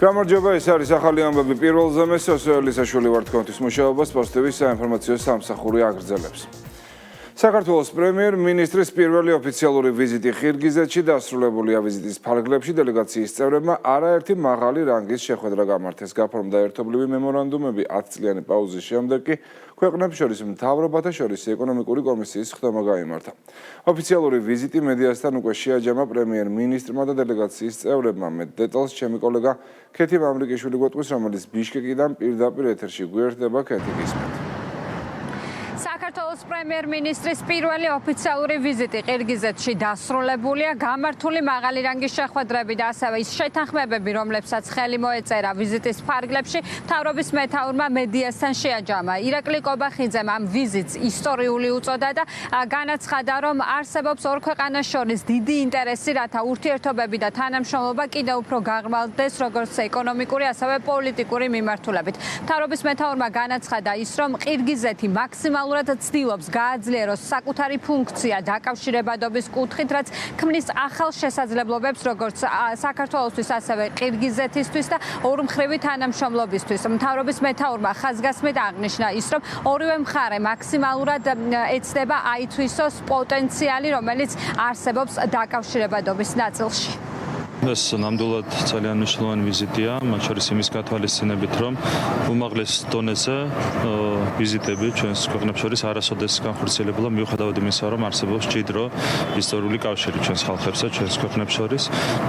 გამარჯობა, ეს არის ახალი ამბები პირველზე მე სოციალისტაშვილი ვარ თქვენთვის მუშაობას პოსტების საინფორმაციო სამსახური აგრძელებს. საქართველოს პრემიერ-მინისტრის პირველი ოფიციალური ვიზიტი ყირგიზეთში დასრულებულია. ვიზიტის ფარგლებში დელეგაციის წევრებმა არაერთი მაღალი რანგის შეხვედრა გამართეს. გაფორმდა ერთობლივი მემორანდუმები 10 წლიანი პაუზის შემდეგ კი ქვეყნებს შორის მთავრობათა შორის ეკონომიკური კომისიის ხდომა გაიმართა. ოფიციალური ვიზიტი მედიასთან უკვე შეაჯამა პრემიერ-მინისტრმა და დელეგაციის წევრებმა. მეტ დეტალს ჩემი კოლეგა ქეთი მამრიკიშვილი გვეტყვის, რომელიც ბიშკეკიდან პირდაპირ ეთერში გვერდება. ქეთი, გისმენთ. საქართველოს პრემიერ-მინისტრის პირველი ოფიციალური ვიზიტი ყირგიზეთში დასრულებულია. გამართული მაღალი რანგის შეხვედრები და ასევე ის შეთანხმებები, რომლებსაც ხელი მოეწერა ვიზიტის ფარგლებში, მთავრობის მეთაურმა მედიასთან შეაჯამა. ირაკლი კობახიძემ ამ ვიზიტს ისტორიული უწოდა და განაცხადა, რომ არსებობს ორ ქვეყანას შორის დიდი ინტერესი, რათა ურთიერთობები და თანამშრომლობა კიდევ უფრო გაღრმავდეს, როგორც ეკონომიკური, ასევე პოლიტიკური მიმართულებით. მთავრობის მეთაურმა განაცხადა ის, რომ ყირგიზეთი მაქსიმალურად ცდილობს გააძლიეროს საკუთარი ფუნქცია დაკავშირებადობის კუთხით, რაც ქმნის ახალ შესაძლებლობებს როგორც საქართველოსთვის, ასევე ყირგიზეთისთვის და ორმხრივი თანამშრომლობისთვის. მთავრობის მეთაურმა ხაზგასმით აღნიშნა ის, რომ ორივე მხარე მაქსიმალურად ეცდება აითვისოს პოტენციალი, რომელიც არსებობს დაკავშირებადობის ნაწილში. ეს ნამდვილად ძალიან მნიშვნელოვანი ვიზიტია, მათ შორის იმის გათვალისწინებით, რომ უმაღლეს დონეზე ვიზიტები ჩვენს ქვეყნებს შორის არასოდეს განხორციელებულა, მიუხედავად იმისა, რომ არსებობს მჭიდრო ისტორიული კავშირი ჩვენს ხალხებს და ჩვენს ქვეყნებს შორის.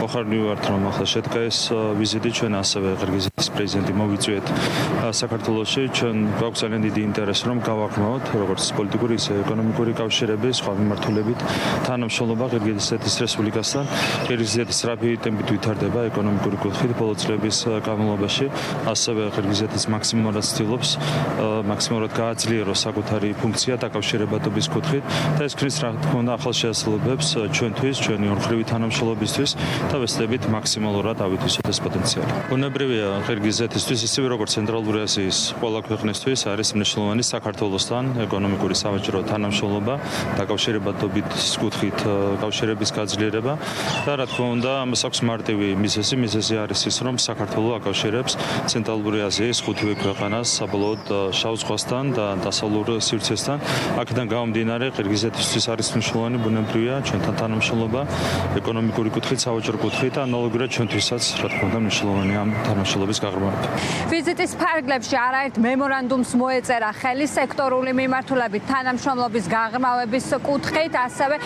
მოხარული ვართ, რომ ახლა შედგა ეს ვიზიტი, ჩვენ ასევე ყირგიზეთის პრეზიდენტი მოვიწვიეთ საქართველოში. ჩვენ გვაქვს ძალიან დიდი ინტერესი, რომ გავაღრმავოთ როგორც პოლიტიკური, ისე ეკონომიკური კავშირები, სხვა მიმართულებით თანამშრომლობა ყირგიზეთის რესპუბლიკასთან. ყირგიზეთის რაფი ტემპით ვითარდება ეკონომიკური კუთხით ბოლო წლების განმავლობაში, ასევე ყირგიზეთის მაქსიმალურად ცდილობს მაქსიმალურად გააძლიეროს საკუთარი ფუნქცია დაკავშირებადობის კუთხით და ეს ქმნის, რა თქმა უნდა, ახალ შესაძლებლობებს ჩვენთვის, ჩვენი ორმხრივი თანამშრომლობისთვის და ვეცდებით მაქსიმალურად ავითვისოთ ეს პოტენციალი. ბუნებრივია, ყირგიზეთისთვის ისევე როგორც ცენტრალური აზიის ყველა ქვეყნისთვის არის მნიშვნელოვანი საქართველოსთან ეკონომიკური სავაჭრო თანამშრომლობა, დაკავშირებადობის კუთხით კავშირების გაძლიერება და რა თქმა უნდა, აქვს მარტივი მიზეზი არის ის, რომ საქართველოს აკავშირებს ცენტრალური აზიის 5 ქვეყანას საბოლოოდ შავ ზღვასთან და დასავლურ სივრცესთან. აქედან გამომდინარე, ყირგიზეთისთვის არის მნიშვნელოვანი ბუნებრივია ჩვენთან თანამშრომლობა ეკონომიკური კუთხით, სავაჭრო კუთხით და ანალოგიურად ჩვენთვისაც, რა თქმა უნდა, მნიშვნელოვანი ამ თანამშრომლობის გაღრმავება. ვიზიტის ფარგლებში არაერთ მემორანდუმს მოეწერა ხელი სექტორული მიმართულებით თანამშრომლობის გაღრმავების კუთხით, ასევე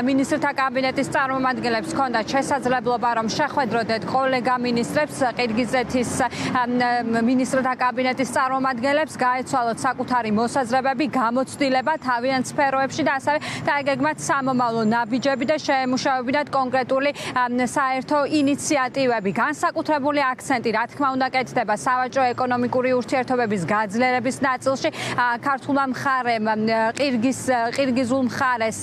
მინისტრთა კაბინეტის წარმომადგენლებს ჰქონდათ შესაძლებლობა რომ შეხვედროდეთ კოლეგა მინისტრებს, ყირგიზეთის მინისტრთა კაბინეტის წარმომადგენლებს, გაეცვალოთ საკუთარი მოსაზრებები, გამოცდილება თავიანთ სფეროებში და ასევე დაეგეგმათ სამომავლო ნაბიჯები და შეემუშავებინათ კონკრეტული საერთო ინიციატივები. განსაკუთრებული აქცენტი, რა თქმა უნდა, კეთდება სავაჭრო ეკონომიკური ურთიერთობების გაძლიერების ნაწილში. ქართულმა მხარემ ყირგიზულ მხარეს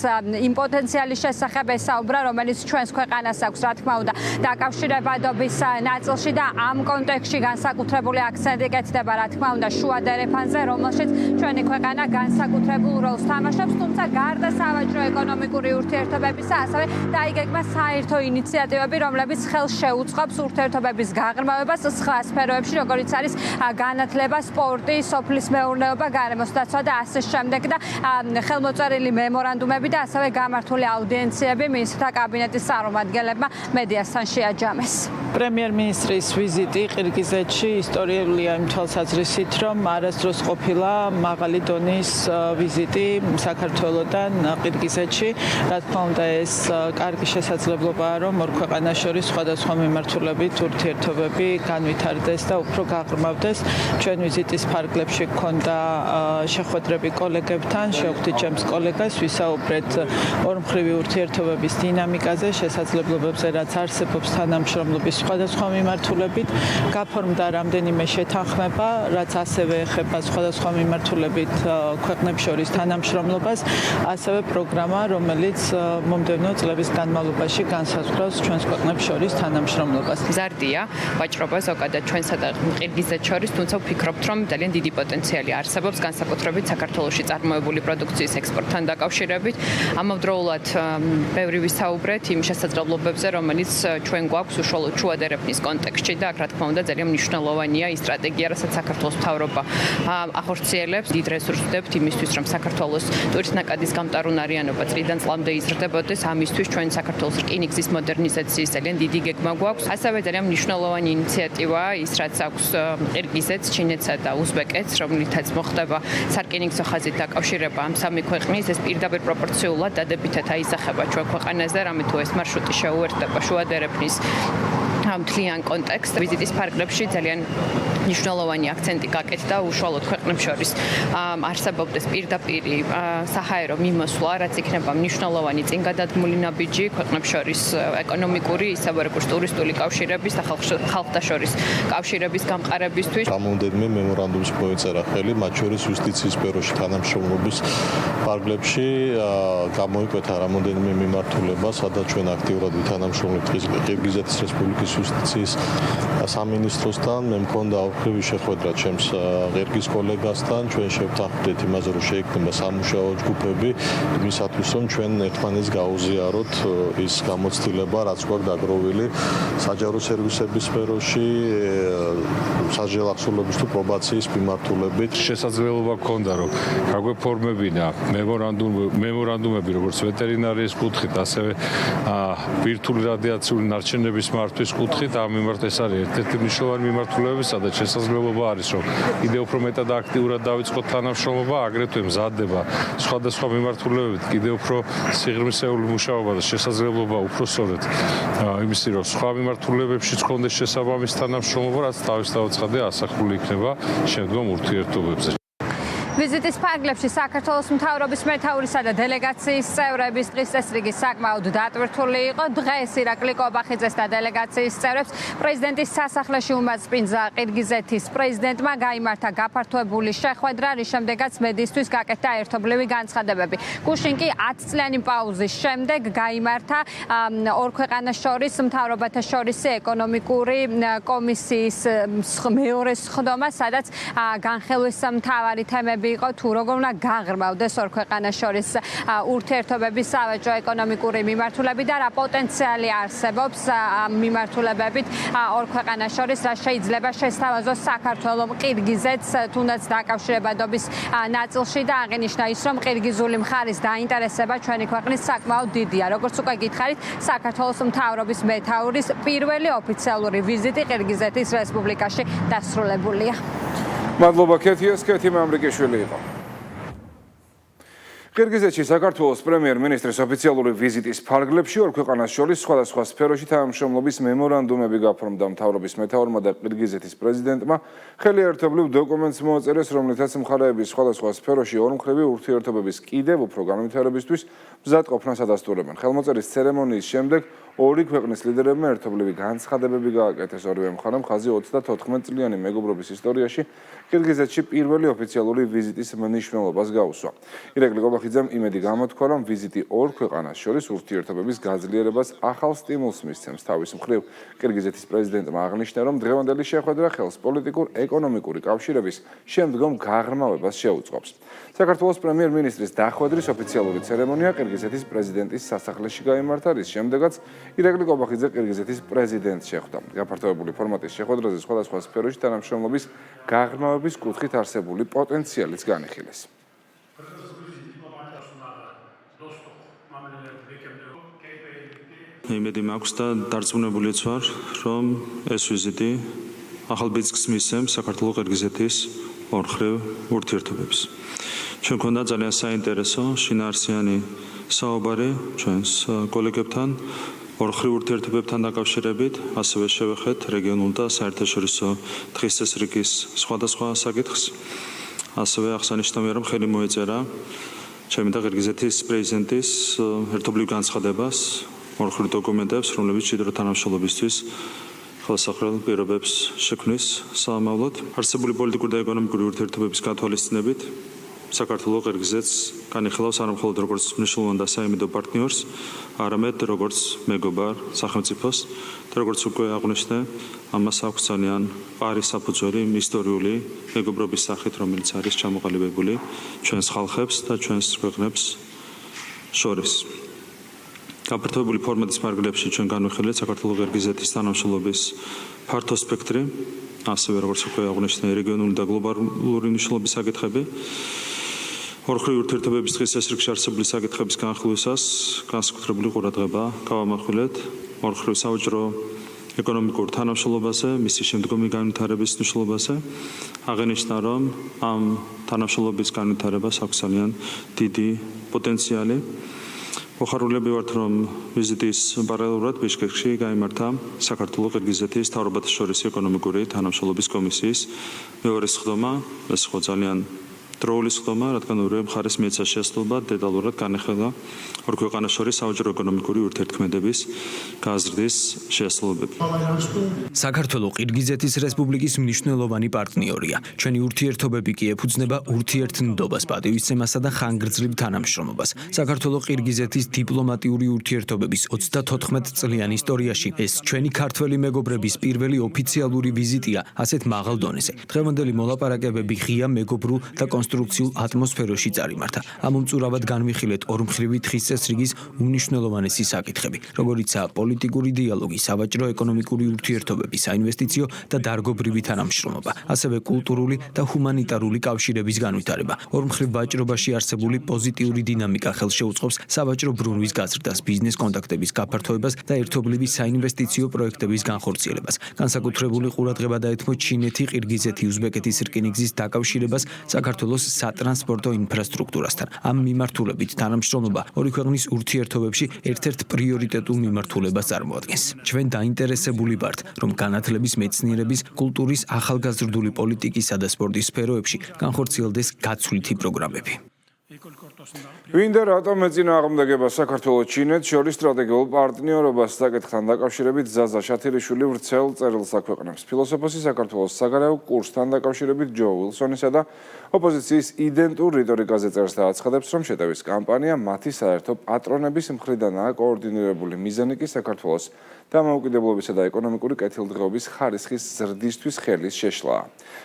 იმ პოტენციალის შესახებ ესაუბრა, რომელიც ჩვენს ქვეყანას აქვს, რა თქმა უნდა, დაკავშირებადობის ნაწილში და ამ კონტექსტში განსაკუთრებული აქცენტი კეთდება, რა თქმა უნდა, შუა დერეფანზე, რომელშიც ჩვენი ქვეყანა განსაკუთრებულ როლს თამაშობს, თუმცა გარდა სავაჭრო ეკონომიკური ურთიერთობებისა, ასევე დაიგეგმა საერთო ინიციატივები, რომლებიც ხელს შეუწყობს ურთიერთობების გაღრმავებას სხვა სფეროებში, როგორიც არის განათლება, სპორტი, სოფლის მეურნეობა, გარემოს დაცვა და ასე შემდეგ და ხელმოწერილი მემორანდუმები და ასევე გამართული აუდიენციები მინისტრთა კაბინეტის წარმომადგენლებმა მედიასთან შეაჯამეს. პრემიერ-მინისტრის ვიზიტი ყირგიზეთში ისტორიულია იმ თვალსაზრისით, რომ არასდროს ყოფილა მაღალი დონის ვიზიტი საქართველოდან ყირგიზეთში. რა თქმა უნდა, ეს კარგი შესაძლებლობაა, რომ ორ ქვეყანას შორის სხვადასხვა მიმართულებით ურთიერთობები განვითარდეს და უფრო გაღრმავდეს. ჩვენ ვიზიტის ფარგლებში გქონდა შეხვედრები კოლეგებთან, შევხვდით ჩემს კოლეგას, ვისაუბრეთ ორმხრივი ურთიერთობების დინამიკაზე, შესაძლებლობებზე, რაც არსებობს თანამშრომლობის სხვადასხვა მიმართულებით. გაფორმდა რამდენიმე შეთანხმება, რაც ასევე ეხება სხვადასხვა მიმართულებით ქვეყნებს შორის თანამშრომლობას, ასევე პროგრამა, რომელიც მომდევნო წლების განმავლობაში განსაზღვრავს ჩვენს ქვეყნებს შორის თანამშრომლობას. მზარდია ვაჭრობა ზოგადად ჩვენსა და ყირგიზეთს შორის, თუმცა ვფიქრობთ, რომ ძალიან დიდი პოტენციალი არსებობს განსაკუთრებით საქართველოში წარმოებული პროდუქციის ექსპორტთან დაკავშირებით. ამავდროულად ბევრი ვისაუბრეთ იმ შესაძლებლობებზე, რომელიც ჩვენ გვაქვს უშუალოდ შუადერეფნის კონტექსტში და აქ რა თქმა უნდა ძალიან მნიშვნელოვანია ის სტრატეგია, რასაც საქართველოს მთავრობა ახორციელებს. დიდ რესურსს ვდებთ იმისთვის, რომ საქართველოს ტურისტნაკადის გამტარუნარიანობა წლიდან წლამდე იზრდებოდეს. ამისთვის ჩვენ საქართველოს რკინიგზის მოდერნიზაციის ძალიან დიდი გეგმა გვაქვს. ასევე ძალიან მნიშვნელოვანი ინიციატივაა ის, რაც აქვს ყირგიზეთს, ჩინეთსა და უზბეკეთს, რომლითაც მოხდება სარკინიგზო ხაზით დაკავშირება ამ სამი ქვეყნის. ეს პირდაპირ პროპორციულად დადებითად აისახება ჩვენ ქვეყანაზე, რამე თუ ეს მარშრუტი შეუერთდება შუადერეფნის მთლიან კონტექსტს. ვიზიტის ფარგლებში ძალიან მნიშვნელოვანი აქცენტი გაკეთდა უშუალოდ ქვეყნებს შორის არსებობდეს პირდაპირი საჰაერო მიმოსვლა, რაც იქნება მნიშვნელოვანი წინგადადგმული ნაბიჯი ქვეყნებს შორის ეკონომიკური, ისევე როგორც ტურისტული კავშირების და ხალხთა შორის კავშირების გამყარებისთვის. რამოდენიმე მემორანდუმს მოეწერა ხელი, მათ შორის იუსტიციის სფეროში თანამშრომლობის ფარგლებში გამოიკვეთა რამოდენიმე მიმართულება, სადაც ჩვენ აქტიურად ვითანამშრომლებთ ყირგიზეთის რესპუბლიკის იუსტიციის სამინისტროსთან. მე მქონდა აუქრივი შეხვედრა ჩემს ღირგის კოლეგასთან. ჩვენ შევთანხმდით იმაზე, რომ შეიქმნება სამუშაო ჯგუფები იმისათვის, რომ ჩვენ ერთმანეთს გაუზიაროთ ის გამოცდილება, რაც გვაქვს დაგროვილი საჯარო სერვისების სფეროში, საჯარო ახსოვლობის თუ პრობაციის მიმართულებით. შესაძლებლობა ჰქონდა, რომ გაგვეფორმებინა მემორანდუმები, როგორც ვეტერინარიის კუთხით, ასევე ბირთვული რადიაციული ნარჩენების მართვის კუთხით. ამ მიმართ ეს არის ერთ-ერთი მნიშვნელოვანი მიმართულებები, სადაც შესაძლებლობა არის, რომ კიდევ უფრო მეტად აქტიურად დავიწყოთ თანამშრომლობა, აგრეთვე მზადდება სხვადასხვა მიმართულებებით კიდევ უფრო სიღრმისეული მუშაობა და შესაძლებლობა უფრო სწორედ იმისი, რომ სხვა მიმართულებებშიც ჰქონდეს შესაბამის თანამშრომლობა, რაც თავისთავად ასახული იქნება შემდგომ ურთიერთობებზე. ვიზიტის ფარგლებში საქართველოს მთავრობის მეთაურისა და დელეგაციის წევრების დღის წესრიგი საკმაოდ დატვირთული იყო. დღეს ირაკლი კობახიძეს და დელეგაციის წევრებს პრეზიდენტის სასახლეში უმასპინძლა ყირგიზეთის პრეზიდენტმა, გაიმართა გაფართოებული შეხვედრა, რის შემდეგაც მედიისთვის გაკეთდა ერთობლივი განცხადებები. გუშინ კი 10 წლიანი პაუზის შემდეგ გაიმართა ორ ქვეყანას შორის მთავრობათა შორისი ეკონომიკური კომისიის მეორე სხდომა, სადაც განხილვის მთავარი თემები იყო თუ როგორ უნდა გაღრმავდეს ორ ქვეყანას შორის ურთიერთობების სავაჭრო ეკონომიკური მიმართულებით და რა პოტენციალი არსებობს ამ მიმართულებებით ორ ქვეყანას შორის, რა შეიძლება შესთავაზოს საქართველოს ყირგიზეთს თუნდაც დაკავშირებადობის ნაწილში და აღინიშნა ის, რომ ყირგიზული მხარის დაინტერესება ჩვენი ქვეყნის საკმაოდ დიდია. როგორც უკვე გითხარით, საქართველოს მთავრობის მეთაურის პირველი ოფიციალური ვიზიტი ყირგიზეთის რესპუბლიკაში დასრულებულია. მადლობა ქეთიას, ქეთი მამრიკიშვილი იყო. ყირგიზეთში საქართველოს პრემიერ-მინისტრის ოფიციალური ვიზიტის ფარგლებში ორ ქვეყანას შორის სხვადასხვა სფეროში თანამშრომლობის მემორანდუმები გაფორმდა. მთავრობის მეთაურმა და ყირგიზეთის პრეზიდენტმა ხელი ერთობლივ დოკუმენტს მოაწერეს, რომლითაც მხარეების სხვადასხვა სფეროში ორმხრივი ურთიერთობების კიდევ უფრო განვითარებისთვის მზადყოფნას ადასტურებენ. ხელმოწერის ცერემონიის შემდეგ ორი ქვეყნის ლიდერებმა ერთობლივი განცხადებები გააკეთეს. ორივე მხარემ ხაზი 34 წლიანი მეგობრობის ისტორიაში ყირგიზეთში პირველი ოფიციალური ვიზიტის მნიშვნელობას გაუსვა. ირაკლი კობახიძემ იმედი გამოთქვა, რომ ვიზიტი ორ ქვეყანას შორის ურთიერთობების გაძლიერებას ახალ სტიმულს მისცემს. თავის მხრივ ყირგიზეთის პრეზიდენტმა აღნიშნა, რომ დღევანდელი შეხვედრა ხელს პოლიტიკურ-ეკონომიკური კავშირების შემდგომ გაღრმავებას შეუწყობს. საქართველოს პრემიერ-მინისტრის დახვედრის ოფიციალური ცერემონია ყირგიზეთის პრეზიდენტის სასახლეში გაიმართა, რის შემდეგაც ირაკლი კობახიძე ყირგიზეთის პრეზიდენტს შეხვდა. გაფართოებული ფორმატის შეხვედრაზე სხვადასხვა სფეროში თანამშრომლობის გაღრმავების კუთხით არსებული პოტენციალიც განიხილეს. იმედი მაქვს და დარწმუნებულიც ვარ, რომ ეს ვიზიტი ახალ ბიძგს მისცემს საქართველოს ყირგიზეთის ორმხრივ ურთიერთობებს. ჩვენ გვქონდა ძალიან საინტერესო შინაარსიანი საუბარი ჩვენს კოლეგებთან ორმხრივ ურთიერთობებთან დაკავშირებით, ასევე შევეხეთ რეგიონულ და საერთაშორისო დღის წესრიგის სხვადასხვა საკითხს. ასევე აღსანიშნავია, რომ ხელი მოეწერა ჩემი და ყირგიზეთის პრეზიდენტის ერთობლივ განცხადებას ორმხრივ დოკუმენტებს, რომლებიც მჭიდრო თანამშრომლობისთვის ხელსაყრელ პირობებს შექმნის სამომავლოდ. არსებული პოლიტიკური და ეკონომიკური ურთიერთობების გათვალისწინებით საქართველოს ყირგიზეთს განიხილავს არა მხოლოდ როგორც მნიშვნელოვან და საიმედო პარტნიორს, არამედ როგორც მეგობარ სახელმწიფოს და როგორც უკვე აღნიშნე, ამას აქვს ძალიან პარი საფუძველი ისტორიული მეგობრობის სახით, რომელიც არის ჩამოყალიბებული ჩვენს ხალხებს და ჩვენს ქვეყნებს შორის. გაფართოებული ფორმატის მარგლებში ჩვენ განვიხილეთ საქართველოს ღირგიზეთის თანამშრომლობის ფართო სპექტრი, ასევე როგორც უკვე აღნიშნე, რეგიონული და გლობალური მნიშვნელობის საკითხები. ორხრივი ურთიერთობების დღის წესრიგში არსებული საკითხების განხილვისას განსაკუთრებული ყურადღება გავამახვილეთ ორხრივ საუჯრო ეკონომიკურ თანამშრომლობაზე, მისი შემდგომი განვითარების მნიშვნელობაზე. აღინიშნა, რომ ამ თანამშრომლობის განვითარებას აქვს ძალიან დიდი პოტენციალი. მოხარულები ვართ, რომ ვიზიტის პარალელურად ბიშკეკში გაიმართა საქართველოს-ყირგიზეთის მთავრობათა შორის ეკონომიკური თანამშრომლობის კომისიის მეორე სხდომა. ეს ხო ძალიან დროული სხდომა, რადგან ორივე მხარეს მიეცა შესაძლებლობა დეტალურად განეხილა ორ ქვეყანას შორის საუჯრო ეკონომიკური ურთიერთქმედების გაზრდის შესაძლებლობები. საქართველოს ყირგიზეთის რესპუბლიკის მნიშვნელოვანი პარტნიორია. ჩვენი ურთიერთობები კი ეფუძნება ურთიერთნდობას, პატივისცემასა და ხანგრძლივ თანამშრომლობას. საქართველოს ყირგიზეთის დიპლომატიური ურთიერთობების 34 წლიან ისტორიაში ეს ჩვენი ქართველი მეგობრების პირველი ოფიციალური ვიზიტია ასეთ მაღალ დონეზე. დღევანდელი მოლაპარაკებები ღია მეგობრულ და კონსტრუქციულ ატმოსფეროში წარიმართა. ამ უმწურავად განვიხილეთ ორმხრივი დღის წესრიგის უმნიშვნელოვანესი საკითხები, როგორიცაა პოლიტიკური დიალოგი, სავაჭრო ეკონომიკური ურთიერთობები, საინვესტიციო და დარგობრივი თანამშრომლობა, ასევე კულტურული და ჰუმანიტარული კავშირების განვითარება. ორმხრივ ვაჭრობაში არსებული პოზიტიური დინამიკა ხელს შეუწყობს სავაჭრო ბრუნვის გაზრდას, ბიზნეს კონტაქტების გაფართოებას და ერთობლივი საინვესტიციო პროექტების განხორციელებას. განსაკუთრებული ყურადღება დაეთმო ჩინეთი, ყირგიზეთი, უზბეკეთის რკინიგზის დაკავშირებას საქართველოს სატრანსპორტო ინფრასტრუქტურასთან. ამ მიმართულებით თანამშრომლობა ორი ქვეყნის ურთიერთობებში ერთ-ერთ პრიორიტეტულ მიმართულებას წარმოადგენს. ჩვენ დაინტერესებული ვართ, რომ განათლების, მეცნიერების, კულტურის, ახალგაზრდული პოლიტიკისა და სპორტის სფეროებში განხორციელდეს გაცვლითი პროგრამები. ვინ და რატომ ეწინააღმდეგება საქართველოს ჩინეთს შორის სტრატეგიულ პარტნიორობას საკითხთან დაკავშირებით ზაზა შათირიშვილი ვრცელ წერილს აქვეყნებს. ფილოსოფოსი საქართველოს საგარეო კურსთან დაკავშირებით ჯო უილსონისა და ოპოზიციის იდენტურ რიტორიკაზე წერს და აცხადებს, რომ შეტევის კამპანია მათი საერთო პატრონების მხრიდანაა კოორდინირებული. მიზანი კი საქართველოს დამოუკიდებლობისა და ეკონომიკური კეთილდღეობის ხარისხის ზრდისთვის ხელის შეშლაა.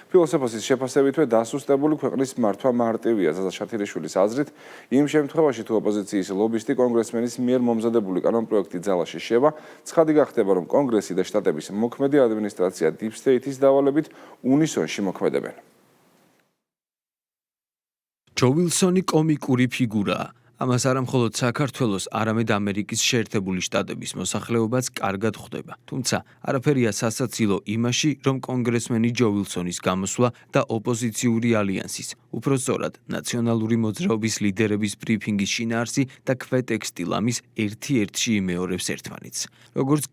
ფილოსოფოსის შეფასებითვე დასუსტებული ქვეყნის მართვა მარტივია. ზაზა შათირიშვილის აზრით, იმ შემთხვევაში თუ ოპოზიციის ლობისტი კონგრესმენის მიერ მომზადებული კანონპროექტი ძალაში შევა, ცხადი გახდება, რომ კონგრესი და შტატების მოქმედი ადმინისტრაცია დიპ სტეითის დავალებით უნისონში მოქმედებენ. ჯო უილსონი კომიკური ფიგურაა. ამას არა მხოლოდ საქართველოს, არამედ ამერიკის შეერთებული შტატების მოსახლეობაც კარგად ხვდება. თუმცა არაფერია სასაცილო იმაში, რომ კონგრესმენი ჯო უილსონის გამოსვლა და ოპოზიციური ალიანსის, უფრო სწორად, ნაციონალური მოძრაობის ლიდერების ბრიფინგის შინაარსი და ქვეტექსტი ლამის ერთ-ერთში იმეორებს ერთმანეთს. როგორც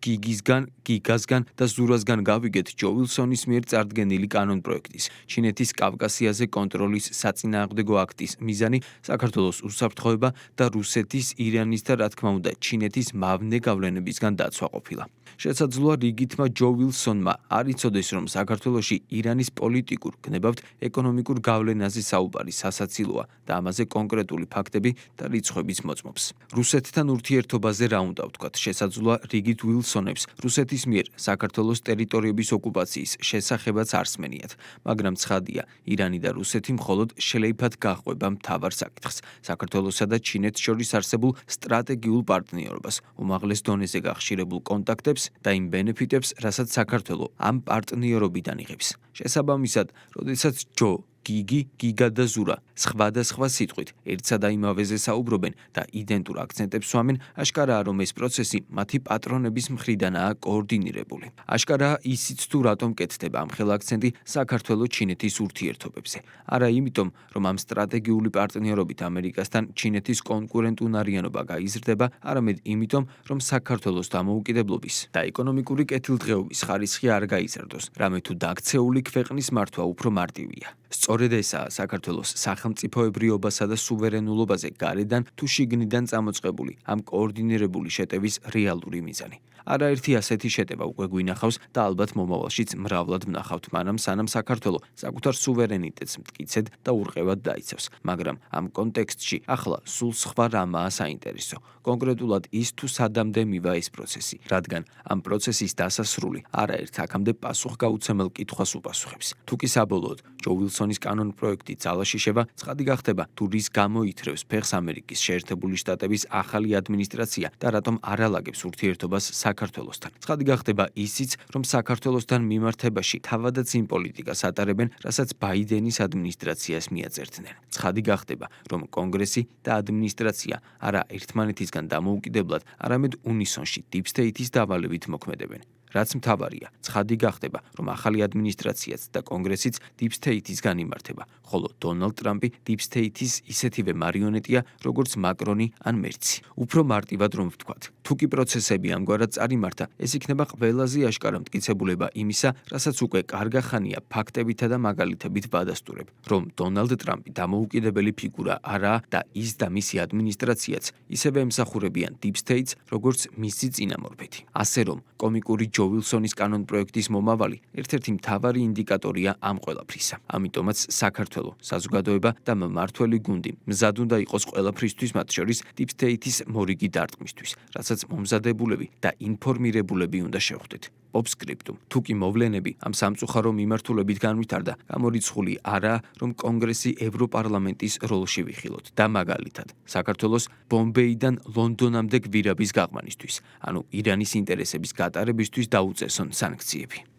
გიგასგან და ზურასგან გავიგეთ ჯო უილსონის მიერ წარდგენილი კანონპროექტის, ჩინეთის კავკასიაზე კონტროლის საწინააღმდეგო აქტის მიზანი საქართველოს უსაფრთხოება და რუსეთის, ირანის და რა თქმა უნდა ჩინეთის მავნე გავლენებისგან დაცვა ყოფილა. შესაძლოა რიგითმა ჯო უილსონმა არ იცოდეს, რომ საქართველოში ირანის პოლიტიკურ, გნებავთ ეკონომიკურ გავლენაზე საუბარი სასაცილოა და ამაზე კონკრეტული ფაქტები და რიცხვებიც მოწმობს. რუსეთთან ურთიერთობაზე რა უნდა ვთქვათ, შესაძლოა რიგით უილსონებს რუსეთის მიერ საქართველოს ტერიტორიების ოკუპაციის შესახებაც არსმენიათ, მაგრამ ცხადია, ირანი და რუსეთი მხოლოდ შელეიფად გაჰყვება მთავარ საკითხს, საქართველოსა და ჩინეთს შორის არსებულ სტრატეგიულ პარტნიორობას, უმაღლეს დონეზე გახშირებულ კონტაქტებს და იმ ბენეფიტებს, რასაც საქართველო ამ პარტნიორობიდან იღებს. შესაბამისად, როდესაც ჯო, გიგა და ზურა სხვადასხვა სიტყვით ერთსა და იმავეზე საუბრობენ და იდენტურ აქცენტებს სვამენ, აშკარაა, რომ ეს პროცესი მათი პატრონების მხრიდანაა კოორდინირებული. აშკარაა ისიც თუ რატომ კეთდება ამ ხელა აქცენტი საქართველოს-ჩინეთის ურთიერთობებზე. არა იმიტომ, რომ ამ სტრატეგიული პარტნიორობით ამერიკასთან ჩინეთის კონკურენტუნარიანობა გაიზრდება, არამედ იმიტომ, რომ საქართველოს დამოუკიდებლობის და ეკონომიკური კეთილდღეობის ხარისხი არ გაიზარდოს, რამე თუ დაქცეული ქვეყნის მართვა უფრო მარტივია. სწორედ ესაა საქართველოს სახელმწიფოებრიობასა და სუვერენულობაზე გარედან თუ შიგნიდან წამოწყებული ამ კოორდინირებული შეტევის რეალური მიზანი. არაერთი ასეთი შეტევა უკვე გვინახავს და ალბათ მომავალშიც მრავლად ვნახავთ, მანამ სანამ საქართველო საკუთარ სუვერენიტეტს მტკიცედ და ურყევად დაიცავს. მაგრამ ამ კონტექსტში ახლა სულ სხვა რამაა საინტერესო. კონკრეტულად ის თუ სადამდე მივა ეს პროცესი, რადგან ამ პროცესის დასასრული არაერთ აქამდე პასუხგაუცემელ კითხვას უპასუხებს. თუ კი საბოლოოდ ჯო ვილსონის კანონ პროექტი ძალაში შევა, ცხადი გახდება თუ რის გამო ითრევს ფეხს ამერიკის შეერთებული შტატების ახალი ადმინისტრაცია და რატომ არ ალაგებს ურთიერთობას საქართველოსთან. ცხადი გახდება ისიც, რომ საქართველოსთან მიმართებაში თავადაც იმ პოლიტიკას ატარებენ, რასაც ბაიდენის ადმინისტრაციას მიაწერდნენ. ცხადი გახდება, რომ კონგრესი და ადმინისტრაცია არა ერთმანეთისგან დამოუკიდებლად, არამედ უნისონში დიპ სტეითის დავალებით მოქმედებენ. რაც მთავარია, ცხადი გახდება, რომ ახალი ადმინისტრაციაც და კონგრესიც დიპ სტეითისგან იმართება, ხოლო დონალდ ტრამპი დიპ სტეითის ისეთივე მარიონეტია, როგორც მაკრონი ან მერცი. უფრო მარტივად რომ ვთქვათ, თუ კი პროცესები ამგვარად წარიმართა, ეს იქნება ყველაზე აშკარა მტკიცებულება იმისა, რასაც უკვე კარგა ხანია ფაქტებითა და მაგალითებით ვადასტურებ, რომ დონალდ ტრამპი დამოუკიდებელი ფიგურა არაა და ის და მისი ადმინისტრაციაც ისევე ემსახურებიან დიპ სტეითს, როგორც მისი წინამორბედი. ასე რომ, კომიკური ჯო ვილსონის კანონ პროექტის მომავალი ერთ-ერთი მთავარი ინდიკატორია ამ ყველაფრისა. ამიტომაც საქართველო, საზოგადოება და მმართველი გუნდი მზად უნდა იყოს ყველაფრისთვის, მათ შორის დიპ სტეითის მორიგი დარტყმისთვის, რასაც მომზადებულები და ინფორმირებულები უნდა შევხვდეთ. ოპსკრიპტუმ, თუ კი მოვლენები ამ სამწუხარო მიმართულებით განვითარდა, გამორიცხული არაა, რომ კონგრესი ევროპარლამენტის როლში ვიხილოთ და მაგალითად, საქართველოს ბომბეიდან ლონდონამდე გვირაბის გაყვანისთვის, ანუ ირანის ინტერესების გატარებისთვის დაუწესონ სანქციები.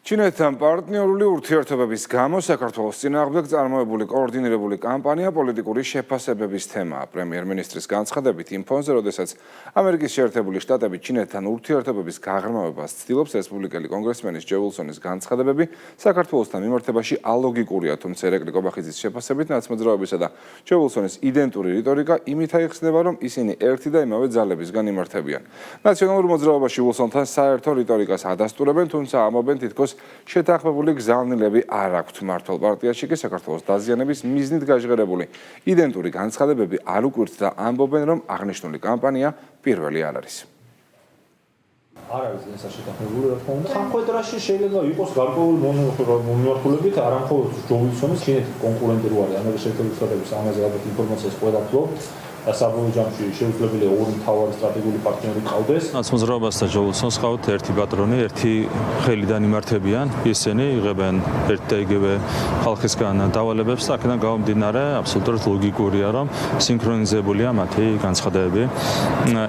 ჩინეთთან პარტნიორული ურთიერთობების გამო საქართველოს წინააღმდეგ წარმოებული კოორდინირებული კამპანია პოლიტიკური შეფასებების თემაა. პრემიერ-მინისტრის განცხადებით იმ ფონზე, როდესაც ამერიკის შეერთებული შტატები ჩინეთთან ურთიერთობების გაღრმავებას ცდილობს, რესპუბლიკელი კონგრესმენის ჯო ვილსონის განცხადებები საქართველოსთან მიმართებაში ალოგიკურია, თუმცა ერეკლი კობახიძის შეფასებით ნაცმოძრაობისა და ჯო ვილსონის იდენტური რიტორიკა იმით აიხსნება, რომ ისინი ერთი და იმავე ძალებისგან იმართებიან. ნაციონალურ მოძრაობაში ვილსონთან საერთო რიტორიკას ადასტურებენ, თუმცა ამობენ თითქოს შეთანხმებული გზავნილები არ აქვთ. მმართველ პარტიაში კი საქართველოს დაზიანების მიზნით გაჟღერებული იდენტური განცხადებები არ უკვირთ და ამბობენ, რომ აღნიშნული კამპანია პირველი არ არის. არ არის შესაძლებელი, რა თქმა უნდა. სამხედროში შეიძლება იყოს გარკვეული მომიმართულებით, არა მხოლოდ ჯო ვილსონის, ჩინეთის კონკურენტი რო არის ამერიკის შეერთებული შტატების, ამაზე ალბათ ინფორმაციას ყველა ფლობთ. საბოლოო ჯამში შეუძლებელია ორი მთავარი სტრატეგიული პარტნიორი ყავდეს. ნაცმოძრაობას და ჯო ვილსონს ყავთ ერთი პატრონი, ერთი ხელიდან იმართებიან. ისინი იღებენ ერთ და იგივე ხალხისგან დავალებებს და აქედან გამომდინარე აბსოლუტურად ლოგიკურია, რომ სინქრონიზებულია მათი განცხადებები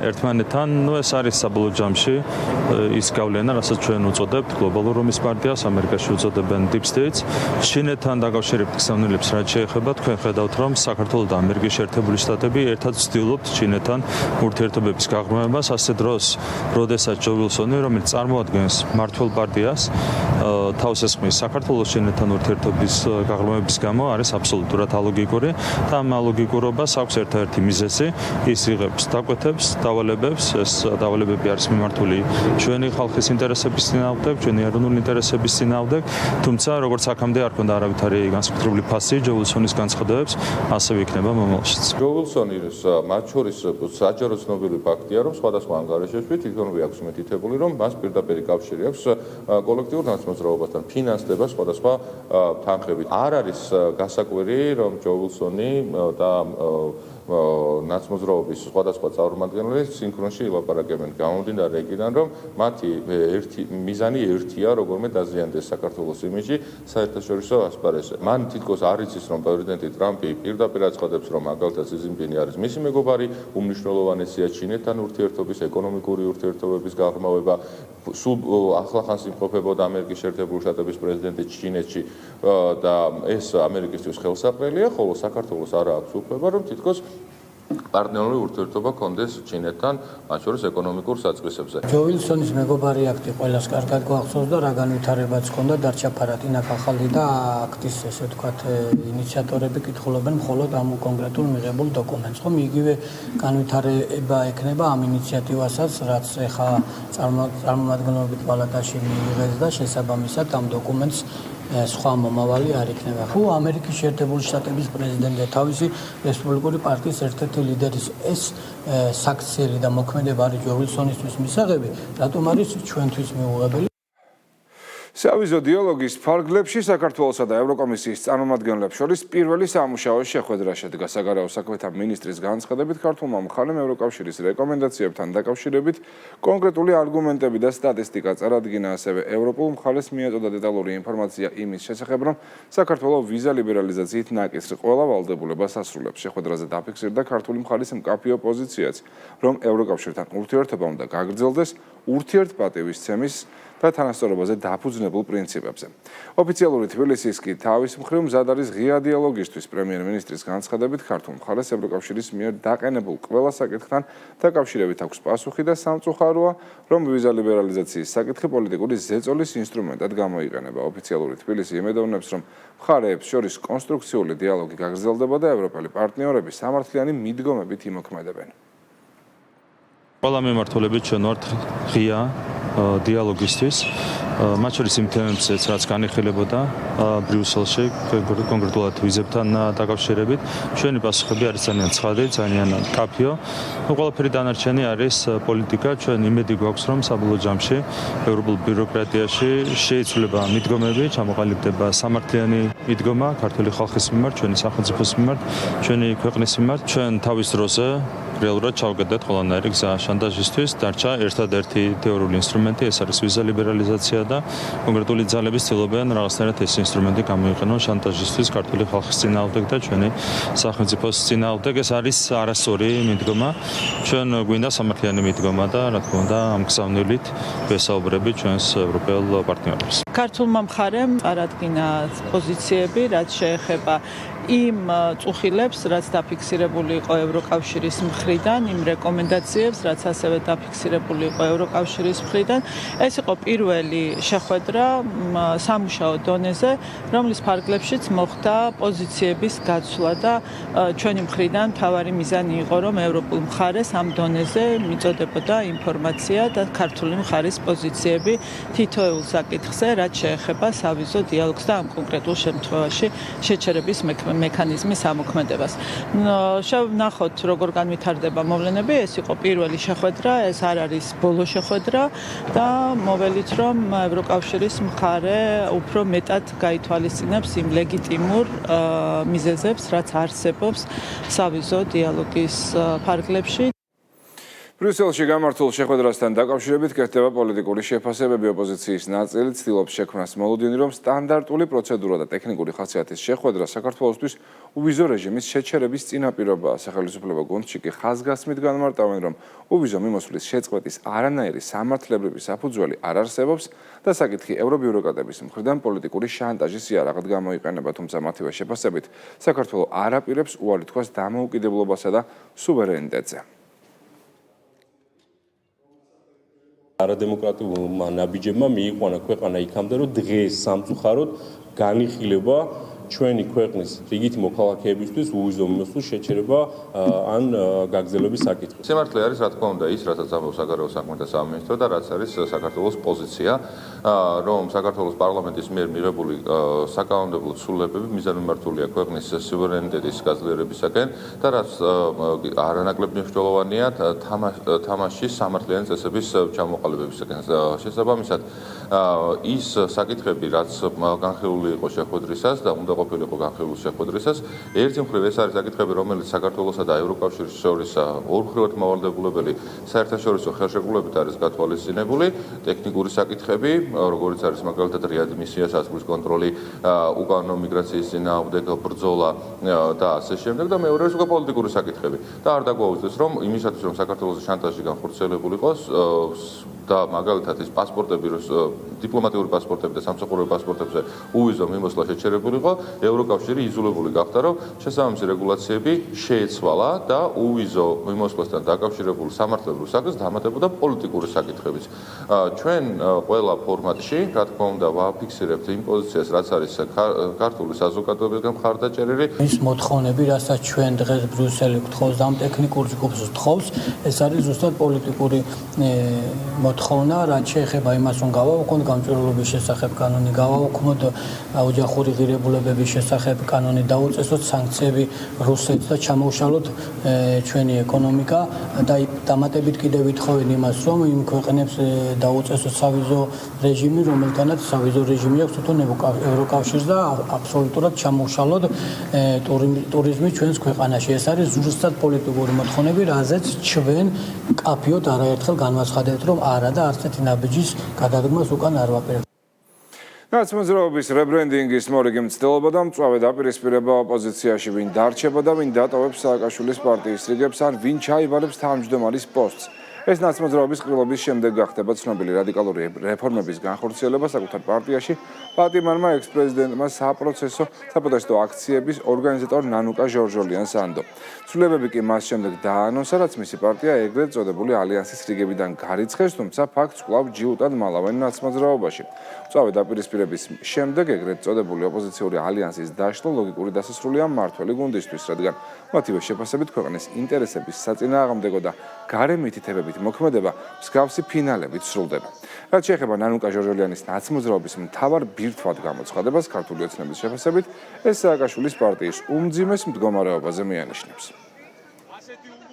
ერთმანეთთან. ეს არის საბოლოო ჯამში ის გავლენა, რასაც ჩვენ უწოდებთ გლობალურ რომის პარტიას, ამერიკაში უწოდებენ დიპ სტეითს. ჩინეთთან დაკავშირებით გზავნილებს რაც შეეხება, თქვენ ხედავთ, რომ საქართველო და ამერიკის შეერთებული შტატები ცდილობთ ჩინეთთან ურთიერთობების გაღრმავებას, ასე დროს, როდესაც ჯო ვილსონი, რომელიც წარმოადგენს მმართველ პარტიას, თავს ესხმის საქართველოს ჩინეთთან ურთიერთობის გაღრმავების გამო არის აბსოლუტურად ალოგიკური და ამ ალოგიკურობას აქვს ერთ-ერთი მიზეზი, ის იღებს დაკვეთებს, დავალებებს, ეს დავალებები არის მიმართული ჩვენი ხალხის ინტერესების წინააღმდეგ, ჩვენი ეროვნული ინტერესების წინააღმდეგ, თუმცა როგორც აქამდე არ ქონდა არავითარი განსაკუთრებული ფასი ჯო ვილსონის განცხადებებს, ასევე იქნება მომავალშიც. ჯო ვილსონი მათ შორის საჯარო ცნობილი ფაქტია, რომ სხვადასხვა ანგარიშებში თვითონვე აქვს მითითებული, რომ მას პირდაპირ კავშირი აქვს კოლექტიურ ნაცმოძრაობასთან, ფინანსდება სხვადასხვა თანხებით. არ არის გასაკვირი, რომ ჯო ვილსონი და ნაცმოძრაობის სხვადასხვა წარმომადგენლები სინქრონში ილაპარაკებენ. გამომდინარე იქიდან, რომ მათი მიზანი ერთია, როგორმე დაზიანდეს საქართველოს იმიჯი საერთაშორისო ასპარეზზე. მან თითქოს არ იცის, რომ პრეზიდენტი ტრამპი პირდაპირ აცხადებს, რომ მაგალითად სი ძინპინი არის მისი მეგობარი, უმნიშვნელოვანესია ჩინეთთან ურთიერთობის, ეკონომიკური ურთიერთობების გაღრმავება. სულ ახლახანს იმყოფებოდა ამერიკის შეერთებული შტატების პრეზიდენტი ჩინეთში და ეს ამერიკისთვის ხელსაყრელია, ხოლო საქართველოს არ აქვს უფლება, რომ თითქოს პარტნიორული ურთიერთობა კონდეს ჩინეთთან, მათ შორის ეკონომიკურ საწყისებზე. ჯო ვილსონის მეგობარი აქტი ყველას კარგად გვახსოვს და რა განვითარებაც ჰქონდა დარჩა ფარატინა კახალდი და აქტის ესე ვთქვათ ინიციატორები კითხულობენ მხოლოდ ამ კონკრეტულ მიღებულ დოკუმენტს. ხომ იგივე განვითარება ექნება ამ ინიციატივასაც, რაც ეხა წარმომადგენლობით პალატაში მიიღეს და შესაბამისად ამ დოკუმენტს სხვა მომავალი არ იქნება. თუ ამერიკის შეერთებული შტატების პრეზიდენტი თავისი რესპუბლიკური პარტიის ერთ-ერთი ლიდერის ეს საქციელი და მოქმედება არის ჯო ვილსონისთვის მისაღები, რატომ არის ჩვენთვის მიუღებელი? სავიზო დიალოგის ფარგლებში საქართველოსა და ევროკომისიის წარმომადგენლებს შორის პირველი სამუშაო შეხვედრა შედგა. საგარეო საქმეთა მინისტრის განცხადებით, ქართულმა მხარემ ევროკავშირის რეკომენდაციებთან დაკავშირებით კონკრეტული არგუმენტები და სტატისტიკა წარადგინა, ასევე ევროპულ მხარეს მიაწოდა დეტალური ინფორმაცია იმის შესახებ, რომ საქართველოს ვიზა ლიბერალიზაციით ნაკისრი ყველა ვალდებულებას ასრულებს. შეხვედრაზე დაფიქსირდა ქართული მხარის მკაფიო პოზიციაც, რომ ევროკავშირთან ურთიერთობა უნდა გაგრძელდეს ურთიერთპატივისცემის და თანასწორობაზე დაფუძნებულ პრინციპებზე. ოფიციალური თბილისის კი თავის მხრივ მზად არის ღია დიალოგისთვის. პრემიერ-მინისტრის განცხადებით, ქართულ მხარეს ევროკავშირის მიერ დაყენებულ ყველა საკითხთან დაკავშირებით აქვს პასუხი და სამწუხაროა, რომ ვიზა ლიბერალიზაციის საკითხი პოლიტიკური ზეწოლის ინსტრუმენტად გამოიყენება. ოფიციალური თბილისი იმედოვნებს, რომ მხარეებს შორის კონსტრუქციული დიალოგი გაგრძელდება და ევროპელი პარტნიორები სამართლიანი მიდგომებით იმოქმედებენ. ყველა მიმართულებით ჩვენ ვართ ღია დიალოგისთვის, მათ შორის იმ თემებზეც, რაც განიხილებოდა ბრიუსელში, კონკრეტულად ვიზებთან დაკავშირებით. ჩვენი პასუხები არის ძალიან ცხადი, ძალიან მკაფიო. ყველაფერი დანარჩენი არის პოლიტიკა. ჩვენ იმედი გვაქვს, რომ საბოლოო ჯამში ევროპულ ბიუროკრატიაში შეიცვლება მიდგომები, ჩამოყალიბდება სამართლიანი მიდგომა ქართული ხალხის მიმართ, ჩვენი სახელმწიფოს მიმართ, ჩვენი ქვეყნის მიმართ. ჩვენ თავის დროზე რეალურად ჩავგედეთ ყველანაირი გზა შანტაჟისთვის. დარჩა ერთადერთი თეორიული ინსტრუმენტი, ეს არის ვიზა ლიბერალიზაცია და კონკრეტული ძალები ცდილობენ რაღაცნაირად ეს ინსტრუმენტი გამოიყენონ შანტაჟისთვის ქართული ხალხის წინააღმდეგ და ჩვენი სახელმწიფოს წინააღმდეგ. ეს არის არასწორი მიდგომა. ჩვენ გვინდა სამართლიანი მიდგომა და რა თქმა უნდა ამ გზავნილით ვესაუბრები ჩვენს ევროპელ პარტნიორებს. ქართულმა მხარემ წარადგინა პოზიციები, რაც შეეხება იმ წუხილებს, რაც დაფიქსირებული იყო ევროკავშირის მხრიდან, იმ რეკომენდაციებს, რაც ასევე დაფიქსირებული იყო ევროკავშირის მხრიდან. ეს იყო პირველი შეხვედრა სამუშაო დონეზე, რომლის ფარგლებშიც მოხდა პოზიციების გაცვლა და ჩვენი მხრიდან მთავარი მიზანი იყო, რომ ევროპულ მხარეს ამ დონეზე მიწოდებოდა ინფორმაცია და ქართული მხარის პოზიციები თითოეულ საკითხზე, რაც შეეხება სავიზო დიალოგს და ამ კონკრეტულ შემთხვევაში შეჩერების მექანიზმის ამოქმედებას. შევნახოთ, როგორ განვითარდება მოვლენები. ეს იყო პირველი შეხვედრა, ეს არ არის ბოლო შეხვედრა და მოველით, რომ ევროკავშირის მხარე უფრო მეტად გაითვალისწინებს იმ ლეგიტიმურ მიზეზებს, რაც არსებობს სავიზო დიალოგის ფარგლებში. ბრიუსელში გამართულ შეხვედრასთან დაკავშირებით კეთდება პოლიტიკური შეფასებები. ოპოზიციის ნაწილი ცდილობს შექმნას მოლოდინი, რომ სტანდარტული პროცედურა და ტექნიკური ხასიათის შეხვედრა საქართველოსთვის უვიზო რეჟიმის შეჩერების წინაპირობაა. სახელმწიფო გუნდში კი ხაზგასმით განმარტავენ, რომ უვიზო მიმოსვლის შეწყვეტის არანაირი სამართლებრივი საფუძველი არ არსებობს და საკითხი ევრობიუროკრატების მხრიდან პოლიტიკური შანტაჟის იარაღად გამოიყენება. თუმცა მათივე შეფასებით, საქართველოს არ აპირებს უარი თქვას დამოუკიდებლობასა და სუვერენიტეტზე. არადემოკრატიულმა ნაბიჯებმა მიიყვანა ქვეყანა იქამდე, რომ დღეს სამწუხაროდ განიხილება ჩვენი ქვეყნის რიგითი მოქალაქეებისთვის უვიზო მიმოსვლის შეჩერება ან გაგრძელების საკითხი. სიმართლე არის, რა თქმა უნდა, ის, რასაც ამბობს საგარეო საქმეთა სამინისტრო და რაც არის საქართველოს პოზიცია, რომ საქართველოს პარლამენტის მიერ მიღებული საკანონმდებლო ცვლილებები მიზანმიმართულია ქვეყნის სუვერენიტეტის გაძლიერებისაკენ და რაც არანაკლებ მნიშვნელოვანია თამაშის სამართლიანი წესების ჩამოყალიბებისაკენ. შესაბამისად, ის საკითხები, რაც განხილული იყო შეხვედრისას და უნდა ყოფილიყო განხილული შეხვედრისას, ერთი მხრივ ეს არის საკითხები, რომელიც საქართველოსა და ევროკავშირის შორის ორმხრივად მავალდებულებელი საერთაშორისო ხელშეკრულებით არის გათვალისწინებული, ტექნიკური საკითხები, როგორც არის მაგალითად რეადმისია, საზღვრის კონტროლი, უკანონო მიგრაციის წინააღმდეგ ბრძოლა და ასე შემდეგ და მეორე ის უკვე პოლიტიკური საკითხები. და არ დაგვაუწყდეს, რომ იმისათვის, რომ საქართველოს შანტაჟი განხორციელებულიყოს და მაგალითად ის პასპორტები, დიპლომატიური პასპორტები და სამსახურეო პასპორტებზე უვიზო მიმოსვლა შეჩერებულიყო, ევროკავშირი იზოლებული გახდა, რომ შესაბამისი რეგულაციები შეეცვალა და უვიზო მიმოსვლასთან დაკავშირებულ სამართლებრივ საკითხს დამატებოდა პოლიტიკური საკითხებიც. ჩვენ ყველა ფორმატში, რა თქმა უნდა, ვაფიქსირებთ იმ პოზიციას, რაც არის ქართული საზოგადოებისგან მხარდაჭერილი. ის მოთხოვნები, რასაც ჩვენ დღეს ბრიუსელი გთხოვს და ამ ტექნიკურ ჯგუფს გთხოვს, ეს არის ზუსტად პოლიტიკური მოთხოვნა, რაც შეეხება იმას, რომ გავაუქმოთ გამჭვირვალობის შესახებ კანონი, გავაუქმოთ ოჯახური ღირებულებების შესახებ კანონი, დაუწესოთ სანქციები რუსეთს და ჩამოუშალოთ ჩვენი ეკონომიკა და დამატებით კიდევ ვითხოვენ იმას, რომ იმ ქვეყნებს დაუწესოთ სავიზო რეჟიმი, რომელთანაც სავიზო რეჟიმი აქვს თვითონ ევროკავშირს და აბსოლუტურად ჩამოუშალოთ ტურიზმი ჩვენს ქვეყანაში. ეს არის ზუსტად პოლიტიკური მოთხოვნები, რაზეც ჩვენ კაფიოდ არაერთხელ განვაცხადებთ, რომ არა და არც ერთი ნაბიჯის გადადგმას უკან არ ვაპირებთ. ნაცმოძრაობის რებრენდინგის მორიგი მცდელობა და მწვავე დაპირისპირება ოპოზიციაში, ვინ დარჩება და ვინ დატოვებს სააკაშვილის პარტიის რიგებს, ან ვინ ჩაივალებს თავმჯდომარის პოსტს. ეს ნაცმოძრაობის ყრილობის შემდეგ გახდება ცნობილი რადიკალური რეფორმების განხორციელება საკუთარ პარტიაში პატიმარმა ექს-პრეზიდენტმა საპროტესტო აქციების ორგანიზატორ ნანუკა ჟორჟოლიანს ანდო. ცვლილებები კი მას შემდეგ დაანონსა, რაც მისი პარტია ეგრეთ წოდებული ალიანსის რიგებიდან გარიცხეს, თუმცა ფაქტს კვლავ ჯიუტად მალავენ ნაცმოძრაობაში. მწვავე დაპირისპირების შემდეგ ეგრეთ წოდებული ოპოზიციური ალიანსის დაშლა ლოგიკური დასასრულია მმართველი გუნდისთვის, რადგან მათივე შეფასებით ქვეყნის ინტერესების საწინააღმდეგო და გარე მითითებებით მოქმედება მსგავსი ფინალებით სრულდება. რაც შეეხება ნანუკა ჟორჟოლიანის ნაცმოძრაობის მთავარ ბირთვად გამოცხადებას, ქართული ოცნების შეფასებით, ეს სააკაშვილის პარტიის უმძიმეს მდგომარეობაზე მიანიშნებს.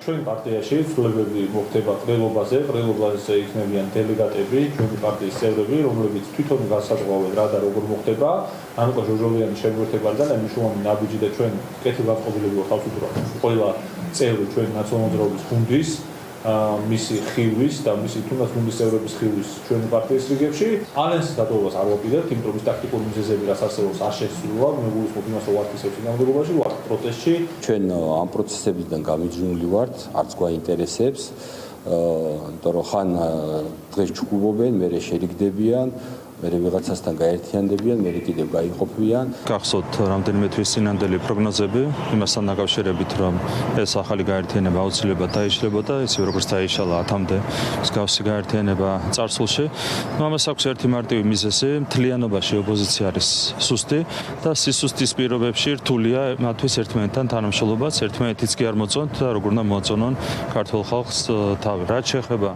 ჩვენ პარტიაში ცვლილებები მოხდება ყრილობაზე იქნებიან დელეგატები, ჩვენი პარტიის წევრები, რომლებიც თვითონ განსაზღვრავენ რა და როგორ მოხდება. ნანუკა ჟორჟოლიანის შეგვერთებაზე და მნიშვნელოვანი ნაბიჯი და ჩვენ კეთილგანწყობილები ვართ თავისუფლად ყველა წევრი ჩვენი ნაციონალ-მოძრაობის გუნდის მისი ხილვის და მისი თუნდაც გუნდის წევრების ხილვის ჩვენი პარტიის რიგებში. ალიანსის დატოვებას არ ვაპირებთ, იმიტომ რომ ის ტაქტიკური მიზეზები რაც არსებობს არ შესრულა, მე გულისხმობ იმას, რომ ვართ ისევ წინააღმდეგობაში, ვართ პროტესტში. ჩვენ ამ პროცესებიდან გამიჯნული ვართ, არც გვაინტერესებს, იმიტომ რომ ხან დღეს ჩხუბობენ, მერე შერიგდებიან, მერე ვიღაცასთან გაერთიანდებიან, მერე კიდევ გაიყოფიან. გახსოვთ რამდენიმე თვის წინანდელი პროგნოზები იმასთან დაკავშირებით, რომ ეს ახალი გაერთიანება აუცილებლად დაიშლებოდა, ისე როგორც დაიშალა 10-მდე მსგავსი გაერთიანება წარსულში. ამას აქვს ერთი მარტივი მიზეზი, მთლიანობაში ოპოზიცია არის სუსტი და სისუსტის პირობებში რთულია მათთვის ერთმანეთთან თანამშრომლობაც, ერთმანეთიც კი არ მოწონთ და როგორ უნდა მოაწონონ ქართულ ხალხს თავი. რაც შეეხება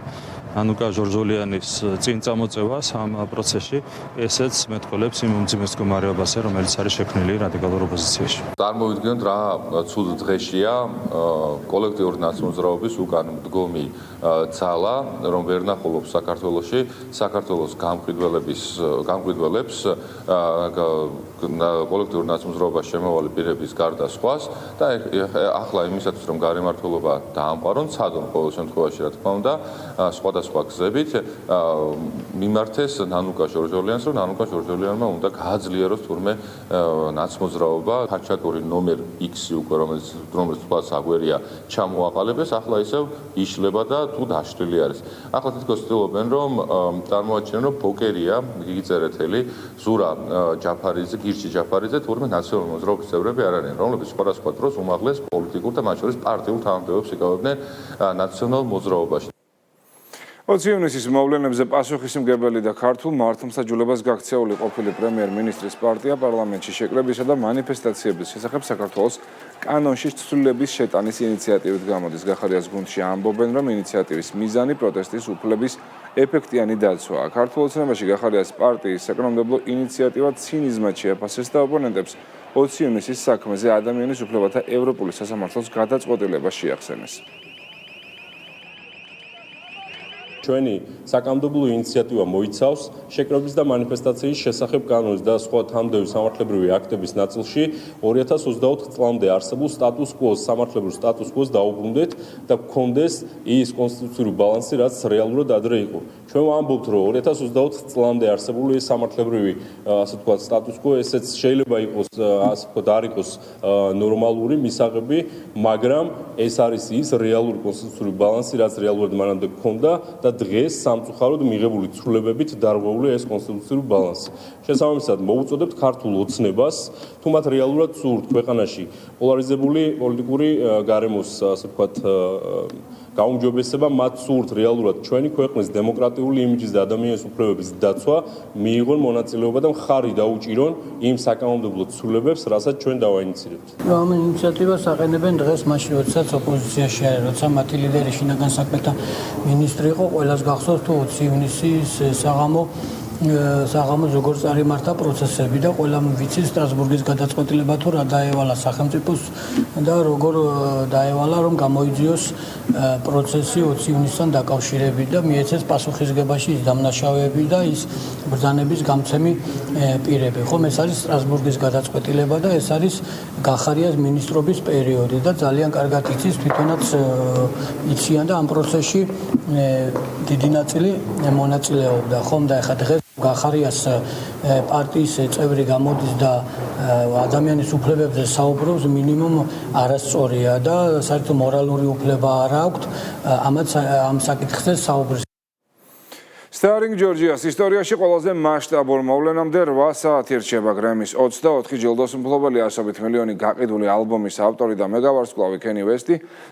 ნანუკა ჟორჟოლიანის წინ წამოწევას ამ პროცესში, ესეც მეტყველებს იმ უმძიმეს მდგომარეობაზე, რომელიც არის შექმნილი რადიკალურ ოპოზიციაში. წარმოვიდგინოთ რა ცუდ დღეშია კოლექტიური ნაცმოძრაობის უკან მდგომი ძალა, რომ ვერ ნახულობს საქართველოში, საქართველოს გამყიდველებს კოლექტიურ ნაცმოძრაობაში შემავალი პირების გარდა სხვას და ახლა იმისათვის რომ გარემართულობა დაამყარონ, ცადონ ყოველ შემთხვევაში რა თქმა უნდა, სხვადასხვა გზებით მიმართეს ნანუკა ჟორჟოლიანს, რომ ნანუკა ჟორჟოლიანმა უნდა გააძლიეროს თურმე ნაცმოძრაობა, ფარჩაკური ნომერ X-ი უკვე რომელიც თქვაც აგვერია ჩამოაყალიბეს, ახლა ისევ იშლება და თუ დაშლილი არის. ახლა თითქოს ცდილობენ რომ წარმოაჩინონ რომ ბოკერია, გიგი წერეთელი, ზურა ჯაფარიძე, გირჩი ჯაფარიძე თურმე ნაციონალური მოძრაობის წევრები არ არიან, რომლებიც სხვადასხვა დროს უმაღლეს პოლიტიკურ და მათ შორის პარტიულ თანამდებობებს იკავებდნენ ნაციონალურ მოძრაობაში. 20 ივნისის მოვლენებზე პასუხისმგებელი და ქართულ მართლმსაჯულებას გაქცეული ყოფილი პრემიერ-მინისტრის პარტია პარლამენტში შეკრებისა და მანიფესტაციების შესახებ საქართველოს კანონში ცვლილების შეტანის ინიციატივით გამოდის. გახარიას გუნდში ამბობენ, რომ ინიციატივის მიზანი პროტესტის უფლების ეფექტიანი დაცვაა. ქართულ ოცნებაში გახარიას პარტიის საკანონმდებლო ინიციატივა ცინიზმად შეაფასეს და ოპონენტებს 20 ივნისის საქმეზე ადამიანის უფლებათა ევროპული სასამართლოს გადაწყვეტილება შეახსენეს. ჩვენი საკანონმდებლო ინიციატივა მოიცავს შეკრების და მანიფესტაციის შესახებ კანონის და სხვა თანამდებობრივი სამართლებრივი აქტების ნაწილში 2024 წლამდე არსებულ სტატუს კვოს, სამართლებრივ სტატუს კვოს დაუბრუნდეთ და გქონდეს ის კონსტიტუციური ბალანსი, რაც რეალურად ადრე იყო. ჩვენ ვამბობთ, რომ 2024 წლამდე არსებული ეს სამართლებრივი, ასე ვთქვათ, სტატუს კვო, ესეც შეიძლება იყოს, ასე ვთქვათ, არ იყოს ნორმალური მისაღები, მაგრამ ეს არის ის რეალური კონსტიტუციური ბალანსი, რაც რეალურად მანამდე გქონდა და დღეს სამწუხაროდ მიღებული ცვლილებებით დარღვეულია ეს კონსტიტუციური ბალანსი. შესაბამისად, მოვუწოდებთ ქართულ ოცნებას, თუ მათ რეალურად სურთ ქვეყანაში პოლარიზებული პოლიტიკური გარემოს, ასე ვთქვათ, გაუმჯობესება მათ სურთ რეალურად ჩვენი ქვეყნის დემოკრატიული იმიჯის და ადამიანის უფლებების დაცვა, მიიღონ მონაწილეობა და მხარი დაუჭირონ იმ საკანონმდებლო ცვლილებებს, რასაც ჩვენ დავაინიცირებთ. ამ ინიციატივას აყენებენ დღეს მაშინ, როდესაც ოპოზიციაში არის, როცა მათი ლიდერი შინაგან საქმეთა მინისტრი იყო, ყველას გახსოვს თუ 20 ივნისის საღამო როგორ წარიმართა პროცესები და ყველამ ვიცით სტრასბურგის გადაწყვეტილება თუ რა დაევალა სახელმწიფოს და როგორ დაევალა რომ გამოიძიოს პროცესი 20 ივნისთან დაკავშირებით და მიეცეს პასუხისგებაში ის დამნაშავეები და ის ბრძანების გამცემი პირები. ხომ ეს არის სტრასბურგის გადაწყვეტილება და ეს არის გახარიას მინისტრობის პერიოდი და ძალიან კარგად იცის თვითონაც იციან და ამ პროცესში დიდი ნაწილი მონაწილეობდა. ხომ და ეხლა დღეს გახარიას პარტიის წევრი გამოდის და ადამიანის უფლებებზე საუბრობს, მინიმუმ არასწორია და საერთოდ მორალური უფლება არ აქვს ამ საკითხზე საუბრის. Starring Georgias ისტორიაში ყველაზე მასშტაბურ მოვლენამდე 8 საათი რჩება Grammy-s 24 ჯილდოს მფლობელი ასობით მილიონი გაყიდული ალბომის ავტორი და მეგავარსკვლავი Kanye West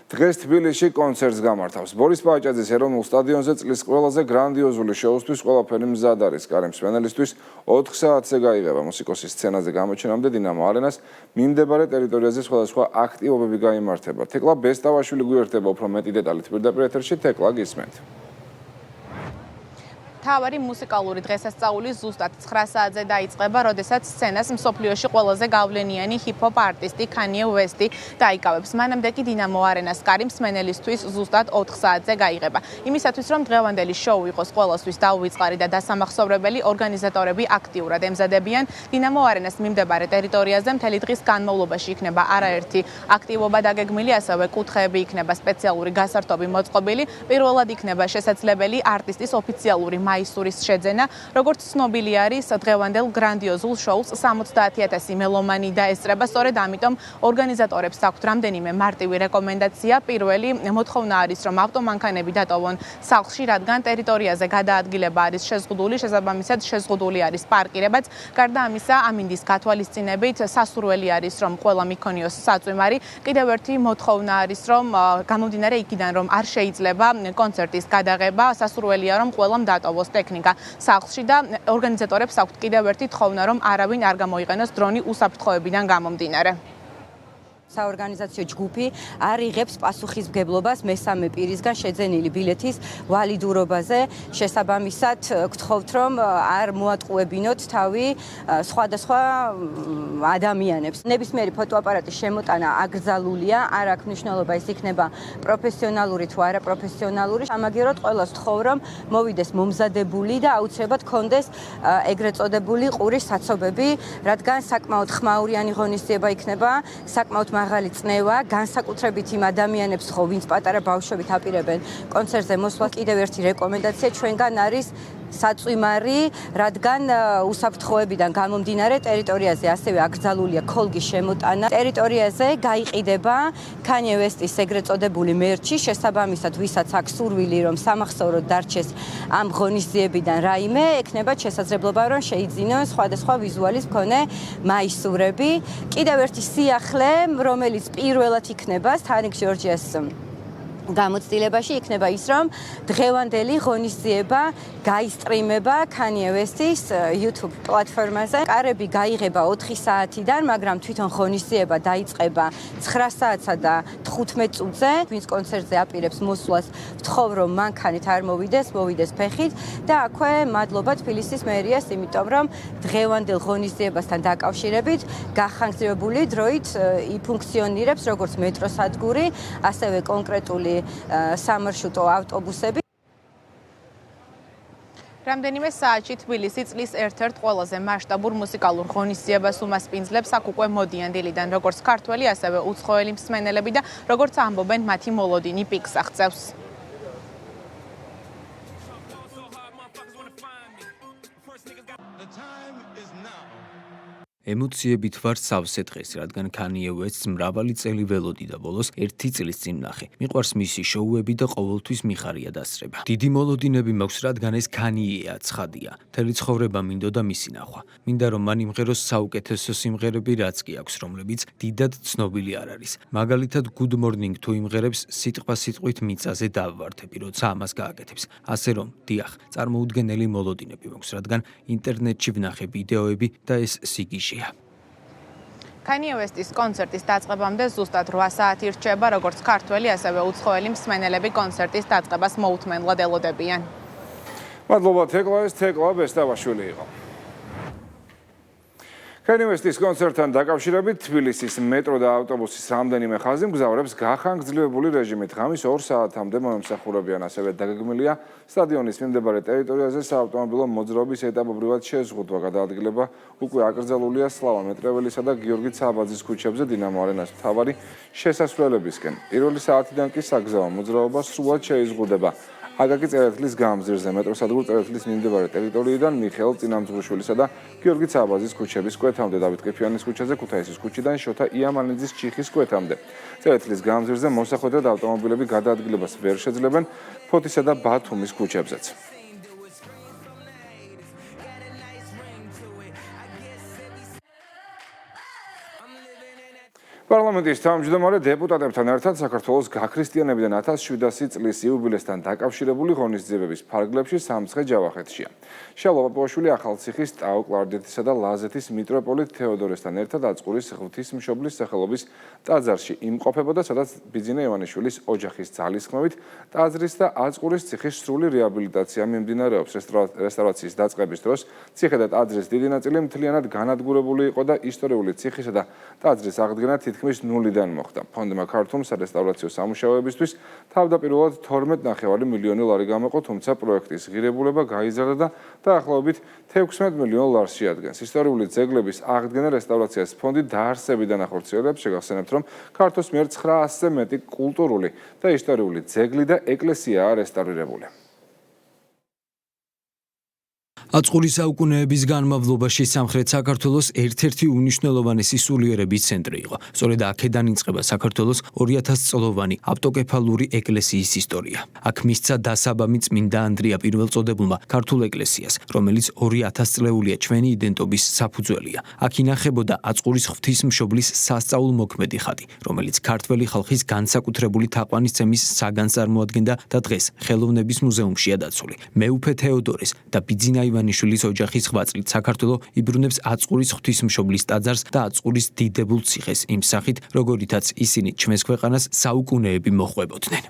დღეს თბილისში კონცერტს გამართავს. ბორის პაჭაძის ეროვნულ სტადიონზე წლის ყველაზე გრანდიოზული შოუსთვის ყველაფერი მზად არის. კარი მსმენელისთვის 4 საათზე გაიღება მუსიკოსის სცენაზე გამოჩენამდე დინამო არენას მიმდებარე ტერიტორიაზე სხვადასხვა აქტივობები გაიმართება. თეკლა ბესტავაშვილი გვიერთება უფრო მეტი დეტალით პირდაპირ ეთერში. თეკლა გისმენთ. თავარი მუსიკალური დღესასწაული ზუსტად 9 საათზე დაიწყება, როდესაც სცენას მსოფლიოში ყველაზე გავლენიანი ჰიპ-ჰოპ არტისტი Kanye West დაიკავებს. მანამდე კი დინამო არენას კარი მსმენელისთვის ზუსტად 4 საათზე გაიღება. იმისათვის, რომ დღევანდელი შოუ იყოს ყველასთვის დაუვიწყარი და დასამახსოვრებელი, ორგანიზატორები აქტიურად ემზადებიან დინამო არენას მიმდებარე ტერიტორიაზე მთელი დღის განმავლობაში იქნება არაერთი აქტივობა დაგეგმილი, ასევე კუთხეები იქნება სპეციალური გასართობი მოწყობილი. პირველად იქნება შესაძლებელი არტისტის ოფიციალური მაისურის შეძენა, როგორც ცნობილი არის, დღევანდელ გრანდიოზულ შოუს 70,000 მელომანი დაესწრება, სწორედ ამიტომ ორგანიზატორებს აქვთ რამდენიმე მარტივი რეკომენდაცია. პირველი მოთხოვნა არის, რომ ავტომანქანები დატოვონ სახლში, რადგან ტერიტორიაზე გადაადგილება არის შეზღუდული, შესაბამისად შეზღუდული არის პარკირებაც. გარდა ამისა, ამინდის გათვალისწინებით სასურველი არის, რომ ყველა მიქონიოს საწვიმარი. კიდევ ერთი მოთხოვნა არის, რომ გამომდინარე იქიდან, რომ არ შეიძლება კონცერტის გადაღება, სასურველია, რომ ყველამ დატოვოს ტექნიკა სახლში და ორგანიზატორებს აქვთ კიდევ ერთი თხოვნა, რომ არავინ არ გამოიყენოს დრონი უსაფრთხოებიდან გამომდინარე. საორგანიზაციო ჯგუფი არ იღებს პასუხისმგებლობას მესამე პირისგან შეძენილი ბილეთის ვალიდურობაზე. შესაბამისად, გთხოვთ, რომ არ მოატყუებინოთ თავი სხვადასხვა ადამიანებს. ნებისმიერი ფოტოაპარატის შემოტანა აკრძალულია, არ აქვს მნიშვნელობა ის იქნება პროფესიონალური თუ არაპროფესიონალური. ამაგეროთ ყველას ვთხოვ, რომ მოვიდეს მომზადებული და აუცილებლად კონდეს ეგრეთ წოდებული ყურის საცობები, რადგან საკმაოდ ხმაურიანი ღონისძიება იქნება, საკმაოდ მაღალი წნევა, განსაკუთრებით იმ ადამიანებს ხო, ვინც პატარა ბავშვებით აპირებენ კონცერტზე მოსვლა. კიდევ ერთი რეკომენდაცია ჩვენგან არის საწვიმარი, რადგან უსაფრთხოებიდან გამომდინარე ტერიტორიაზე ასევე აკრძალულია ქოლგის შემოტანა. ტერიტორიაზე გაიყიდება Kanye West-ის ეგრეთ წოდებული მერჩი, შესაბამისად, ვისაც აქვს სურვილი, რომ სამახსოვროდ დარჩეს ამ ღონისძიებიდან რაიმე, ექნება შესაძლებლობა, რომ შეიძინონ სხვადასხვა ვიზუალის მქონე მაისურები. კიდევ ერთი სიახლე, რომელიც პირველად იქნება Starring Georgias გამოცდილებაში იქნება ის, რომ დღევანდელი ღონისძიება გაისტრიმება Kanye West-ის YouTube პლატფორმაზე. კარები გაიღება 4 საათიდან, მაგრამ თვითონ ღონისძიება დაიწყება 9 საათსა და 15 წუთზე. ვინც კონცერტზე აპირებს მოსვლას, ვთხოვ, რომ მანქანით არ მოვიდეს ფეხით და აქვე მადლობა თბილისის მერიას, იმიტომ რომ დღევანდელ ღონისძიებასთან დაკავშირებით გახანგრძლივებული დროით იფუნქციონირებს როგორც მეტროსადგური, ასევე კონკრეტული სამარშრუტო ავტობუსები. რამდენიმე საათში თბილისი წლის ერთ-ერთ ყველაზე მასშტაბურ მუსიკალურ ღონისძიებას უმასპინძლებს. აქ უკვე მოდიან დილიდან როგორც ქართველი, ასევე უცხოელი მსმენელები და როგორც ამბობენ, მათი მოლოდინი პიკს აღწევს. ემოციებით ვარ სავსე დღეს, რადგან Kanye West-ს მრავალი წელი ველოდი და ბოლოს 1 წლის წინ ვნახე. მიყვარს მისი შოუები და ყოველთვის მიხარია დასწრება. დიდი მოლოდინები მაქვს, რადგან ეს Kanye-ა ცხადია. მთელი ცხოვრება მინდოდა მისი ნახვა. მინდა რომ მან იმღეროს საუკეთესო სიმღერები, რაც კი აქვს, რომლებიც დიდად ცნობილი არ არის. მაგალითად Good Morning თუ იმღერებს სიტყვასიტყვით მიწაზე დავვართები, როცა ამას გააკეთებს. ასე რომ, დიახ, წარმოუდგენელი მოლოდინები მაქვს, რადგან ინტერნეტში ვნახე ვიდეოები და ეს სიგიჟეა. Kanye West-ის კონცერტის დაწყებამდე ზუსტად 8 საათი რჩება, როგორც ქართველი, ასევე უცხოელი მსმენელები კონცერტის დაწყებას მოუთმენლად ელოდებიან. მადლობა თეკლა, ეს თეკლა ბესტავაშვილი იყო. Kanye West-ის კონცერტთან დაკავშირებით თბილისის მეტრო და ავტობუსის რამდენიმე ხაზი მგზავრებს გახანგრძლივებული რეჟიმით ღამის 2 საათამდე მოემსახურებიან, ასევე დაგეგმილია სტადიონის მიმდებარე ტერიტორიაზე საავტომობილო მოძრაობის ეტაპობრივად შეზღუდვა. გადაადგილება უკვე აკრძალულია სლავა მეტრეველისა და გიორგი ცაბაძის ქუჩებზე დინამო არენას მთავარი შესასვლელებისკენ. პირველი საათიდან კი საგზაო მოძრაობა სრულად შეიზღუდება. აკაკი წერეთლის გამზირზე მეტროსადგურ წერეთლის მიმდებარე ტერიტორიიდან მიხეილ წინამძღვრიშვილისა და გიორგი ცაბაძის ქუჩების კვეთამდე, დავით ყიფიანის ქუჩაზე ქუთაისის ქუჩიდან შოთა იამანიძის ჩიხის კვეთამდე. წერეთლის გამზირზე მოსახვედრად ავტომობილები გადაადგილებას ვერ შეძლებენ ფოთისა და ბათუმის ქუჩებზეც. პარლამენტის თავმჯდომარე დეპუტატებთან ერთად საქართველოს გაქრისტიანებიდან 1700 წლის იუბილესთან დაკავშირებული ღონისძიებების ფარგლებში სამცხე ჯავახეთშია. შალვა პაპუაშვილი ახალციხის, ტაო-კლარჯეთისა და ლაზეთის მიტროპოლიტ თეოდორესთან ერთად აწყურის ღვთისმშობლის სახელობის ტაძარში იმყოფებოდა, სადაც ბიძინა ივანიშვილის ოჯახის ძალისხმევით ტაძრის და აწყურის ციხის სრული რეაბილიტაცია მიმდინარეობს. რესტავრაციის დაწყების დროს ციხე და ტაძრის დიდი ნაწილი მთლიანად განადგურებული იყო და ისტორიული ციხისა და ტაძრის აღდგენა თითქმის ნულიდან მოხდა. ფონდმა ქართულს რესტავრაციო სამუშაოებისთვის თავდაპირველად 12.5 მილიონი ლარი გამოყო, თუმცა პროექტის ღირებულება გაიზარდა და დაახლოებით 16 მილიონ ლარს შეადგენს. ისტორიული ძეგლების აღდგენა რესტავრაციას ფონდი დაარსებიდან ახორციელებს. შეგახსენებთ, რომ ქართოს მიერ 900-ზე მეტი კულტურული და ისტორიული ძეგლი და ეკლესიაა რესტავრირებული. აწყურის საუკუნეების განმავლობაში სამხრეთ საქართველოს ერთ-ერთი უნიშნელოვანესი სულიერების ცენტრი იყო. სწორედ აქედან იწყება საქართველოს 2000 წლოვანი ავტოკეფალური ეკლესიის ისტორია. აქ მისცა დასაბამი წმინდა ანდრია პირველწოდებულმა ქართულ ეკლესიას, რომელიც 2000 წლეულია ჩვენი იდენტობის საფუძველია. აქ ინახებოდა აწყურის ღვთისმშობლის სასწაულმოქმედი ხატი, რომელიც ქართველი ხალხის განსაკუთრებული თაყვანისცემის საგანს წარმოადგენდა და დღეს ხელოვნების მუზეუმშია დაცული. მეუფე თეოდორეს და ბიძინა ივანიშვილის ოჯახის ღვაწლით საქართველო იბრუნებს აწყურის ღვთისმშობლის ტაძარს და აწყურის დიდებულ ციხეს იმ სახით, როგორითაც ისინი ჩვენს ქვეყანას საუკუნეები მოჰყვებოდნენ.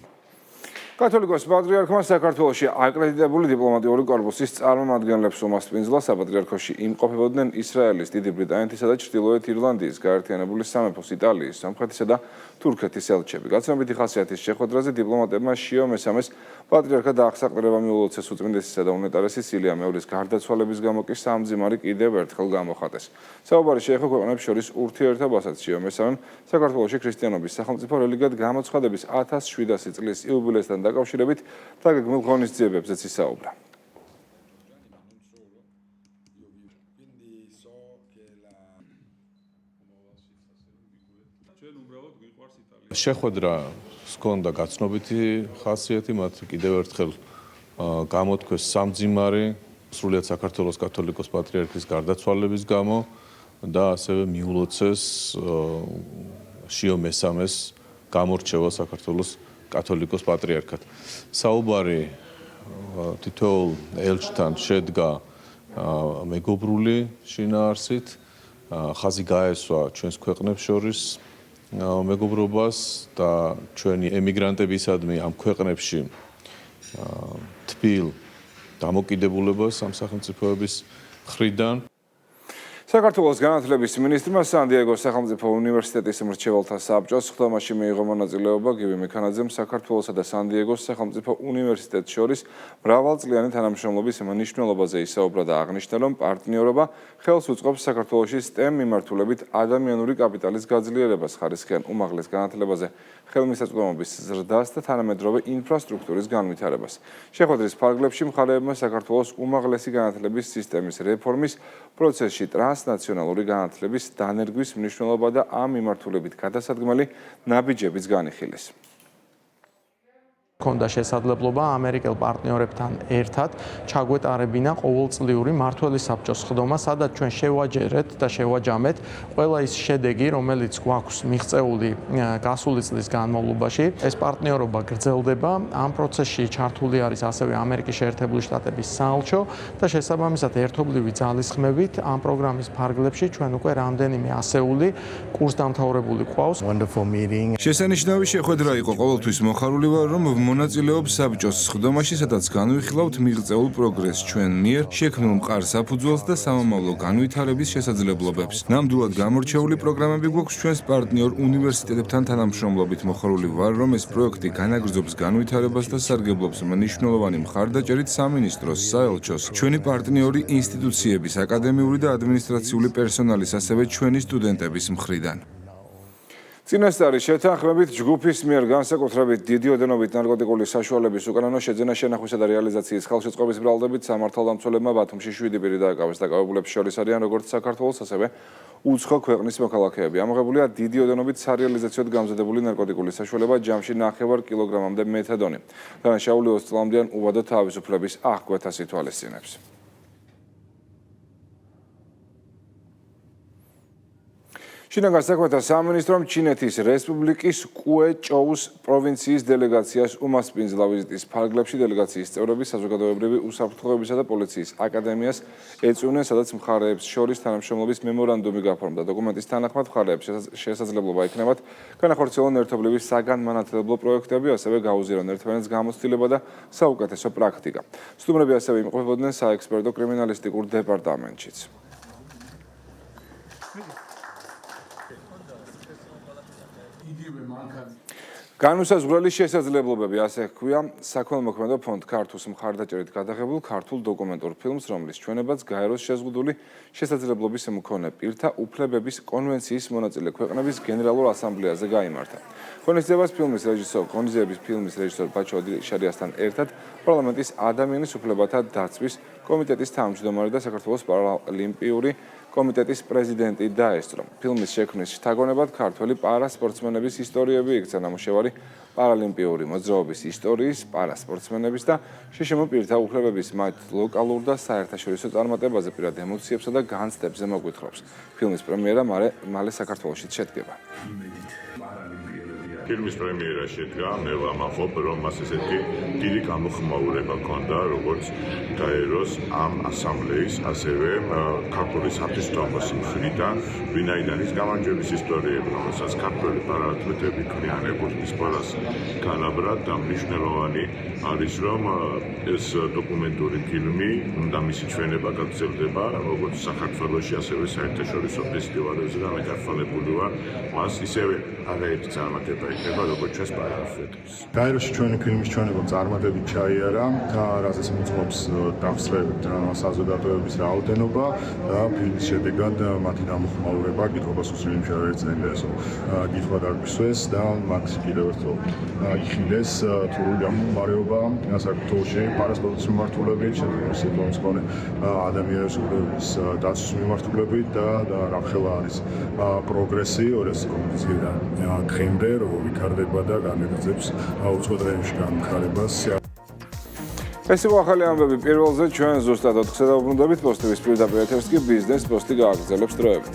კათოლიკოს პატრიარქმა საქართველოში აკრედიტებული დიპლომატიური კორპუსის წარმომადგენლებს უმასპინძლა საპატრიარქოში იმყოფებოდნენ ისრაელის, დიდი ბრიტანეთისა და ჩრდილოეთ ირლანდიის, გაერთიანებული სამეფოს, იტალიის, სომხეთისა და თურქეთის ელჩები. გაცნობითი ხასიათის შეხვედრაზე დიპლომატებმა შიო მესამეს პატრიარქად აღსაყრება მიულოცეს უწმინდესისა და უნეტარესი სილია მეორის გარდაცვალების გამო კი სამძიმარი კიდევ ერთხელ გამოხატეს. საუბარი შეეხო ქვეყნებს შორის ურთიერთობასაც. შიო მესამემ საქართველოში ქრისტიანობის სახელმწიფო რელიგიად გამოცხადების 1700 წლის იუბილესთან დაკავშირებით დაგეგმილ ღონისძიებებზეც ისაუბრა. შეხვედრა ჰქონდა გაცნობითი ხასიათი, მათ კიდევ ერთხელ გამოთქვეს სამძიმარი სრულიად საქართველოს კათოლიკოს პატრიარქის გარდაცვალების გამო და ასევე მიულოცეს შიო მესამეს გამორჩევა საქართველოს კათოლიკოს პატრიარქად. საუბარი თითოეულ ელჩთან შედგა მეგობრული შინაარსით, ხაზი გაესვა ჩვენს ქვეყნებს შორის მეგობრობას და ჩვენი ემიგრანტებისადმი ამ ქვეყნებში თბილ დამოკიდებულებას ამ სახელმწიფოების მხრიდან. საქართველოს განათლების მინისტრმა სან-დიეგოს სახელმწიფო უნივერსიტეტის მრჩეველთა საბჭოს ხდომაში მიიღო მონაწილეობა. გივი მექანაძემ საქართველოსა და სან-დიეგოს სახელმწიფო უნივერსიტეტს შორის მრავალწლიანი თანამშრომლობის მნიშვნელობაზე ისაუბრა და აღნიშნა, რომ პარტნიორობა ხელს უწყობს საქართველოში STEM მიმართულებით ადამიანური კაპიტალის გაძლიერებას, ხარისხიან უმაღლეს განათლებაზე ხელმისაწვდომობის ზრდას და თანამედროვე ინფრასტრუქტურის განვითარებას. შეხვედრის ფარგლებში მხარეებმა საქართველოს უმაღლესი განათლების სისტემის რეფორმის პროცესში ტრანსნაციონალური განათლების დანერგვის მნიშვნელობა და ამ მიმართულებით გადასადგმელი ნაბიჯებიც განიხილეს. ქონდა შესაძლებლობა ამერიკელ პარტნიორებთან ერთად ჩაგვეტარებინა ყოველწლიური მმართველი საბჭოს ხდომა, სადაც ჩვენ შევაჯერეთ და შევაჯამეთ ყველა ის შედეგი, რომელიც გვაქვს მიღწეული გასული წლის განმავლობაში. ეს პარტნიორობა გრძელდება, ამ პროცესში ჩართული არის ასევე ამერიკის შეერთებული შტატების საელჩო და შესაბამისად ერთობლივი ძალისხმევით ამ პროგრამის ფარგლებში ჩვენ უკვე რამდენიმე ასეული კურსდამთავრებული გვყავს. შესანიშნავი შეხვედრა იყო, ყოველთვის მოხარული ვარ, რომ მონაწილეობს საბჭოს სხდომაში, სადაც განვიხილავთ მიღწეულ პროგრესს ჩვენ მიერ შექმნილ მყარ საფუძველს და სამომავლო განვითარების შესაძლებლობებს. ნამდვილად გამორჩეული პროგრამები გვაქვს ჩვენს პარტნიორ უნივერსიტეტებთან თანამშრომლობით. მოხარული ვარ, რომ ეს პროექტი განაგრძობს განვითარებას და სარგებლობს მნიშვნელოვანი მხარდაჭერით სამინისტროს, საელჩოს, ჩვენი პარტნიორი ინსტიტუციების, აკადემიური და ადმინისტრაციული პერსონალის, ასევე ჩვენი სტუდენტების მხრიდან. წინასწარი შეთანხმებით ჯგუფის მიერ განსაკუთრებით დიდი ოდენობით ნარკოტიკული საშუალების უკანონო შეძენა, შენახვისა და რეალიზაციის ხელშეწყობის ბრალდებით სამართალდამცველებმა ბათუმში 7 პირი დააკავეს. დაკავებულებს შორის არიან როგორც საქართველოს, ასევე უცხო ქვეყნის მოქალაქეები. ამოღებულია დიდი ოდენობით სარეალიზაციოდ გამზადებული ნარკოტიკული საშუალება, ჯამში 9 კილოგრამამდე მეთადონი. დანაშაული 20 წლამდიან უვადო თავისუფლების აღკვეთას ითვალისწინებს. შინაგან საქმეთა სამინისტრომ ჩინეთის რესპუბლიკის კუეჭოუს პროვინციის დელეგაციას უმასპინძლა ვიზიტის ფარგლებში დელეგაციის წევრები საზოგადოებრივი უსაფრთხოებისა და პოლიციის აკადემიას ეწვივნენ, სადაც მხარეებს შორის თანამშრომლობის მემორანდუმი გაფორმდა. დოკუმენტის თანახმად მხარეებს შესაძლებლობა ექნებათ განახორციელონ ერთობლივი საგანმანათლებლო პროექტები, ასევე გაუზიარონ ერთმანეთს გამოცდილება და საუკეთესო პრაქტიკა. სტუმრები ასევე იმყოფებოდნენ საექსპერტო კრიმინალისტიკურ დეპარტამენტშიც. განუსაზღვრელი შესაძლებლობები, ასე ჰქვია საქველმოქმედო ფონდ ქართულს მხარდაჭერით გადაღებულ ქართულ დოკუმენტურ ფილმს, რომლის ჩვენებაც გაეროს შეზღუდული შესაძლებლობის მქონე პირთა უფლებების კონვენციის მონაწილე ქვეყნების გენერალურ ასამბლეაზე გაიმართა. ღონისძიებას ღონისძიების ფილმის რეჟისორ ბაჩო ოდიშარიასთან ერთად პარლამენტის ადამიანის უფლებათა დაცვის კომიტეტის თავმჯდომარე და საქართველოს პარალიმპიური კომიტეტის პრეზიდენტი დაესწრო. ფილმის შექმნის შთაგონებად ქართველი პარასპორტსმენების ისტორიები იქცა ნამუშევარი პარალიმპიური მოძრაობის ისტორიის, პარასპორტსმენების და შშმ პირთა უფლებების მათ ლოკალურ და საერთაშორისო წარმატებაზე, პირად ემოციებსა და განცდებზე მოგვითხრობს. ფილმის პრემიერა მალე საქართველოშიც შედგება. ფილმის პრემიერა შედგა, მე ვამაყობ, რომ მას ესეთი დიდი გამოხმაურება ჰქონდა, როგორც გაეროს ამ ასამბლეის, ასევე ქართული საფრთხის მხრიდან, ვინაიდან ის გამარჯვების ისტორიები, რომელსაც ქართველი პარაათლეტები ქმნიან ეკუთვნის ყველას განაბრად და მნიშვნელოვანი არის, რომ ეს დოკუმენტური ფილმი და მისი ჩვენება გაგრძელდება, როგორც საქართველოში, ასევე საერთაშორისო ფესტივალებზე და მე გახვალებული ვარ, მას ისევე არაერთი წარმატება იქნება, როგორც ჩვენს პარაათლეტებს. გაეროში ჩვენი ფილმის ჩვენება წარმატებით ჩაიარა, რაზეც მოწმობს დავსწრებით საზოგადოების რაოდენობა და ფილმის შედეგად მათი გამოხმაურება კითხობას უსწრებს შევერც ინტერესო. კითხვა დაგვისვეს და მაქვს კიდევ ერთხელ იხილეს თუ გამომარეობა საქართველოში პარასპორტის მიმართულებით, შემოსწავლების მქონე ადამიანის უფლებების დაცვის მიმართულებით და რა ხელა არის პროგრესი 200 კომიტეტიდან დღემდე როგორ ვითარდება და განაგრძობს უცხო დღეებში განხარებას. ეს იყო ახალი ამბები პირველზე, ჩვენ ზუსტად 4-ზე დავუბრუნდებით, პოსტების პირდაპირ ეთერს კი ბიზნეს პოსტი გააგრძელებს დროებით.